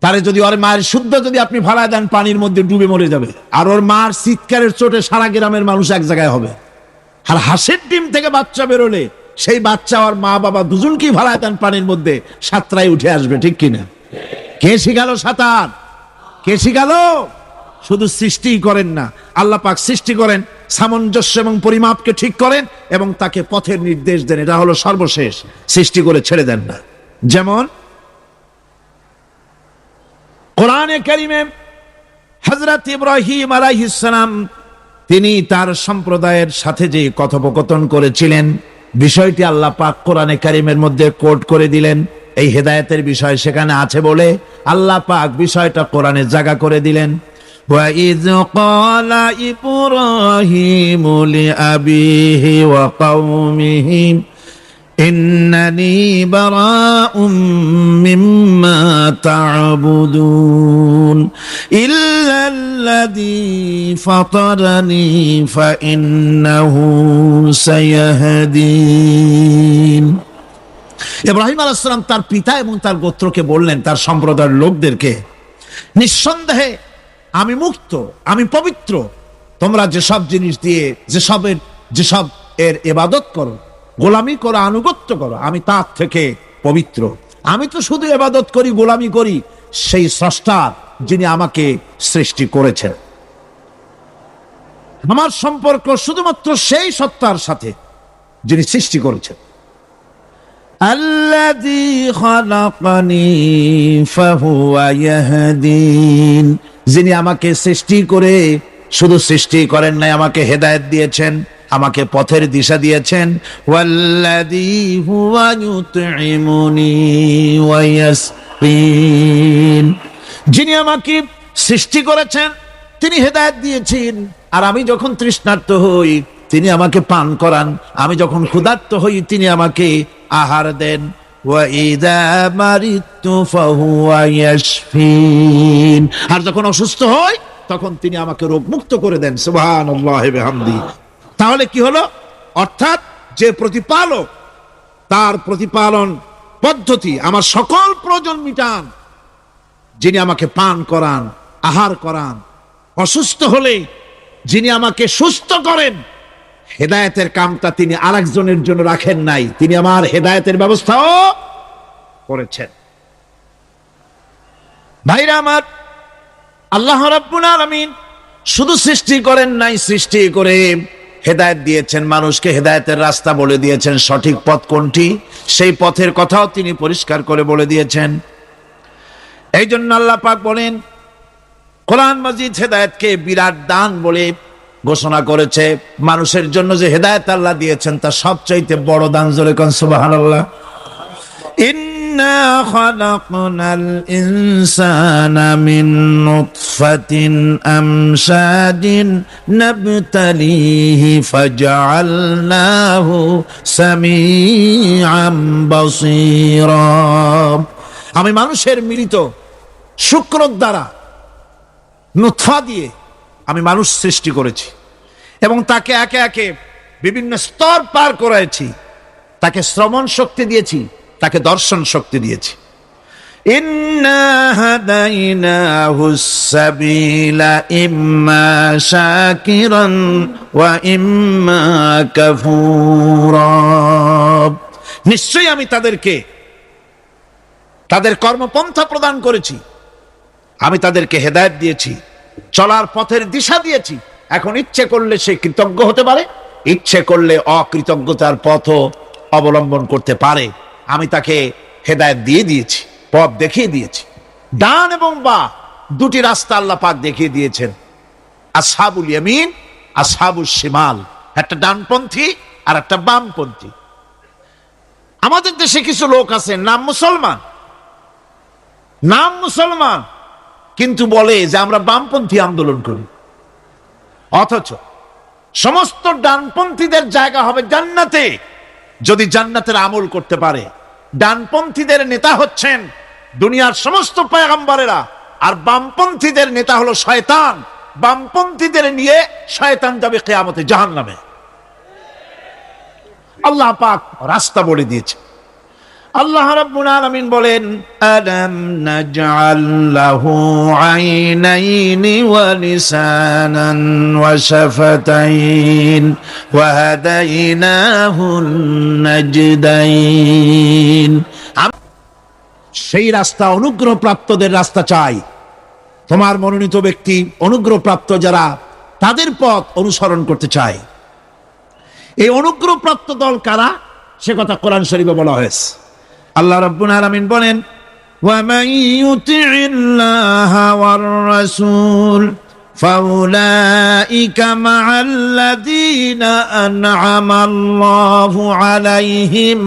তারে যদি ওর মায়ের শুদ্ধ যদি আপনি ফালায় দেন, পানির মধ্যে ডুবে মরে যাবে। আর ওর মার চিৎকারের চোটে সারা গ্রামের মানুষ এক জায়গায় হবে। আর হাঁসের ডিম থেকে বাচ্চা বেরোলে সেই বাচ্চা আর মা বাবা দুজনকেই ফালায় দেন পানির মধ্যে, সাঁতরায় উঠে আসবে। ঠিক কিনা? কে শিখালো সাঁতার? কে শিখালো? শুধু সৃষ্টিই করেন না, আল্লাহ পাক সৃষ্টি করেন, সামঞ্জস্য এবং পরিমাপকে ঠিক করেন এবং তাকে পথের নির্দেশ দেন। এটা হলো সর্বশেষ। সৃষ্টি করে ছেড়ে দেন না। যেমন কোরআনে কারিমে হযরত ইব্রাহিম আলাইহিস সালাম তিনি তার সম্প্রদায়ের সাথে যে কথোপকথন করেছিলেন, বিষয়টি আল্লাহ পাক কোরআনে কারিমের মধ্যে কোট করে দিলেন। এই হেদায়েতের বিষয় সেখানে আছে বলে আল্লাহ পাক বিষয়টা কোরআনে জায়গা করে দিলেন। وَإِذْ قَالَ إِبْرَاهِيمُ لِأَبِيهِ وَقَوْمِهِ إِنَّنِي بَرَاءٌ مِّمَّا تَعْبُدُونَ إِلَّا الَّذِي فَطَرَنِي فَإِنَّهُ سَيَهْدِينِ। ইব্রাহিম আলাইহিস সালাম তার পিতা এবং তার গোত্রকে বললেন, তার সম্প্রদায়ের লোকদেরকে, নিঃসন্দেহে আমি মুক্ত, আমি পবিত্র। তোমরা যেসব জিনিস দিয়ে যেসব এর ইবাদত করো, গোলামি করো, আনুগত্য করো, আমি তার থেকে পবিত্র। আমি তো শুধু ইবাদত করি, গোলামি করি সেই স্রষ্টার, যিনি আমাকে সৃষ্টি করেছেন। আমার সম্পর্ক শুধুমাত্র সেই সত্তার সাথে যিনি সৃষ্টি করেছেন। আল্লাযী খালাকানি ফাহুয়া ইয়াহদিন, যিনি আমাকে সৃষ্টি করে শুধু সৃষ্টি করেন নাই, আমাকে হেদায়েত দিয়েছেন, আমাকে পথের দিশা দিয়েছেন। ওয়াল্লাযী হুয়া ইউতঈমুনি ওয়া ইয়াসকিন, যিনি আমাকে সৃষ্টি করেছেন তিনি হেদায়েত দিয়েছেন। আর আমি যখন তৃষ্ণার্ত হই তিনি আমাকে পান করান, আমি যখন ক্ষুধার্ত হই তিনি আমাকে আহার দেন। ওয়া ইযা মারিতু ফাহুয়া ইয়াশফিন, আর যখন অসুস্থ হই তখন তিনি আমাকে রোগ মুক্ত করে দেন। সুবহানাল্লাহি ওয়া বিহামদি। তাহলে কি হলো? অর্থাৎ যে প্রতিপালক, তার প্রতিপালন পদ্ধতি আমার সকল প্রয়োজন মিটান, যিনি আমাকে পান করান, আহার করান, অসুস্থ হলে যিনি আমাকে সুস্থ করেন, হেদায়েতের কামটা তিনি আরেকজনের জন্য রাখেন নাই, তিনি আমার হেদায়েতের ব্যবস্থাও করেছেন। ভাইরা আমার, আল্লাহ রাব্বুল আলামিন শুধু সৃষ্টি করেন নাই, সৃষ্টি করে হেদায়েত দিয়েছেন, মানুষকে হেদায়েতের রাস্তা বলে দিয়েছেন। সঠিক পথ কোনটি, সেই পথের কথাও তিনি পরিষ্কার করে বলে দিয়েছেন। এই জন্য আল্লাহ পাক বলেন, কোরআন মাজিদ হেদায়েতকে বিরাট দান বলে ঘোষণা করেছে। মানুষের জন্য যে হেদায়েত আল্লাহ দিয়েছেন তা সবচাইতে বড় দান। জোরে কোন সুবহানাল্লাহ। ইন্না খালাকনাল ইনসানা মিন নুতফাতিন আমশাজিন নাবতালিহি ফাজআলনাহু সামিআম বাসীরা। আমি মানুষের মিলিত শুক্রর দ্বারা, নুতফা দিয়ে আমি মানুষ সৃষ্টি করেছি এবং তাকে একে একে বিভিন্ন স্তর পার করাইছি। তাকে শ্রবণ শক্তি দিয়েছি, তাকে দর্শন শক্তি দিয়েছি। ইন্না হাদাইনাহুস সাবিলা ইম্মা শাকিরান ওয়া ইম্মা কাফুরা। নিশ্চয়ই আমি তাদেরকে তাদের কর্মপন্থা প্রদান করেছি, আমি তাদেরকে হেদায়েত দিয়েছি, চলার পথের দিশা দিয়েছি। এখন ইচ্ছে করলে সে কৃতজ্ঞ হতে পারে, ইচ্ছে করলে অকৃতজ্ঞতার পথও অবলম্বন করতে পারে। আমি তাকে হেদায়েত দিয়ে দিয়েছি, পথ দেখিয়ে দিয়েছি। ডান এবং বাঁ দুটি রাস্তা আল্লাহ পাক দেখিয়ে দিয়েছেন। আসহাবুল ইয়ামিন, আসহাবুশ শিমাল, একটা ডানপন্থী আর একটা বামপন্থী। আমাদের দেশে কিছু লোক আছে, নাম মুসলমান, কিন্তু বলে যে আমরা বামপন্থী আন্দোলন করি। অথচ সমস্ত ডানপন্থীদের জায়গা হবে জান্নাতে, যদি জান্নাতের আমল করতে পারে। ডানপন্থীদের নেতা হচ্ছেন দুনিয়ার সমস্ত পয়গম্বরেরা, আর বামপন্থীদের নেতা হলো শয়তান। বামপন্থীদের নিয়ে শয়তান যাবে কিয়ামতে জাহান্নামে। আল্লাহ পাক রাস্তা বলে দিয়েছে। আল্লাহ রাব্বুল আলামিন বলেন, আলাম নাজআল লাহু আইনাইনি ওয়া লিসানান ওয়া শাফাতাইন ওয়া হাদাইনাহুন নাজদাইন। সেই রাস্তা অনুগ্রহপ্রাপ্তদের রাস্তা চাই। তোমার মনোনীত ব্যক্তি অনুগ্রহপ্রাপ্ত যারা, তাদের পথ অনুসরণ করতে চায়। এই অনুগ্রহপ্রাপ্ত দল কারা, সে কথা কোরআন শরীফে বলা হয়েছে। আল্লাহ রাব্বুল আলামিন বলেন, ওয়া মান ইউতিইল্লাহা ওয়ার রাসূল ফাউলাইকা মা'আল্লাযীনা আন'আমাল্লাহু আলাইহিম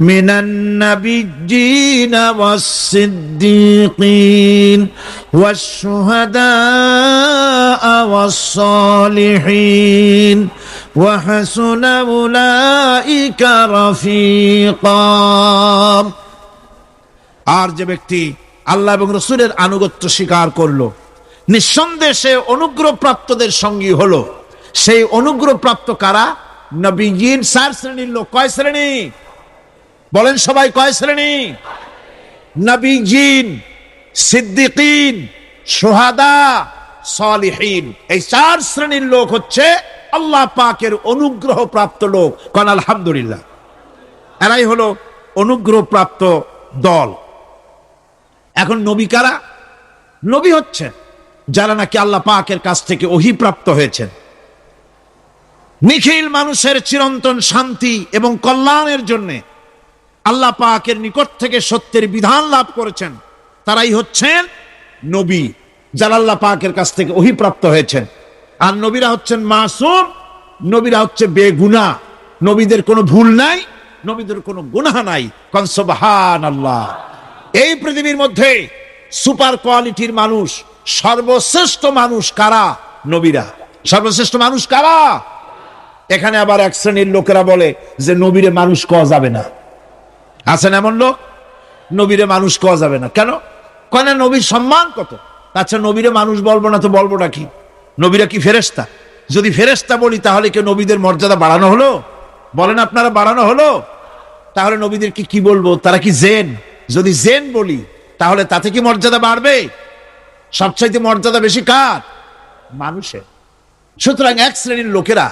মিনান নাবিয়্যিনা ওয়াস-সিদ্দীকিন ওয়াশ-শুহাদা'a ওয়াস-সালিহিন ওয়া হাসুনা উলাইকা রাফীকা। আর যে ব্যক্তি আল্লাহ এবং রাসূলের আনুগত্য স্বীকার করলো, নিঃসন্দেহে সে অনুগ্রহপ্রাপ্তদের সঙ্গী হলো। সেই অনুগ্রহপ্রাপ্ত কারা? নবীয়িন। 4 শ্রেণীর লোক। কয় শ্রেণী বলেন সবাই, কয় শ্রেণী? নবীয়িন, সিদ্দিকিন, শুহাদা, সালিহিন। এই 4 শ্রেণীর লোক হচ্ছে আল্লাহ পাকের অনুগ্রহপ্রাপ্ত লোক। কোন আলহামদুলিল্লাহ। এরাই হলো অনুগ্রহপ্রাপ্ত দল। এখন নবী কারা? নবী হচ্ছেন যারা নাকি আল্লাহ পাকের কাছ থেকে ওহী প্রাপ্ত হয়েছেন, নিখিল মানুষের চিরন্তন শান্তি এবং কল্যাণের জন্য আল্লাহ পাকের নিকট থেকে সত্যের বিধান লাভ করেছেন। তারাই হচ্ছেন নবী, যারা আল্লাহ পাকের কাছ থেকে ওহী প্রাপ্ত হয়েছেন। আর নবীরা হচ্ছেন মাসুম, নবীরা হচ্ছে বেগুনাহ। নবীদের কোনো ভুল নাই, নবীদের কোনো গুনাহ নাই। কোন সুবহানাল্লাহ। এই পৃথিবীর মধ্যে সুপার কোয়ালিটির মানুষ, সর্বশ্রেষ্ঠ মানুষ কারা? নবীরা। সর্বশ্রেষ্ঠ মানুষ কারা? এখানে আবার এক শ্রেণীর লোকেরা বলে যে নবীরে মানুষ কওয়া যাবে না। আছেন এমন লোক, নবীরে মানুষ কওয়া যাবে না। কেন? কেন? নবীর সম্মান কত। আচ্ছা, নবীরে মানুষ বলবো না তো বলবোটা কি? নবীরা কি ফেরেশতা? যদি ফেরেশতা বলি তাহলে কি নবীদের মর্যাদা বাড়ানো হলো? বলেন আপনারা, বাড়ানো হলো? তাহলে নবীদের কি বলবো? তারা কি জেন? যদি জেন বলি তাহলে তাতে কি মর্যাদা বাড়বে? সবচাইতে মর্যাদা বেশি কার? মানুষের। সুতরাং এক শ্রেণীর লোকেরা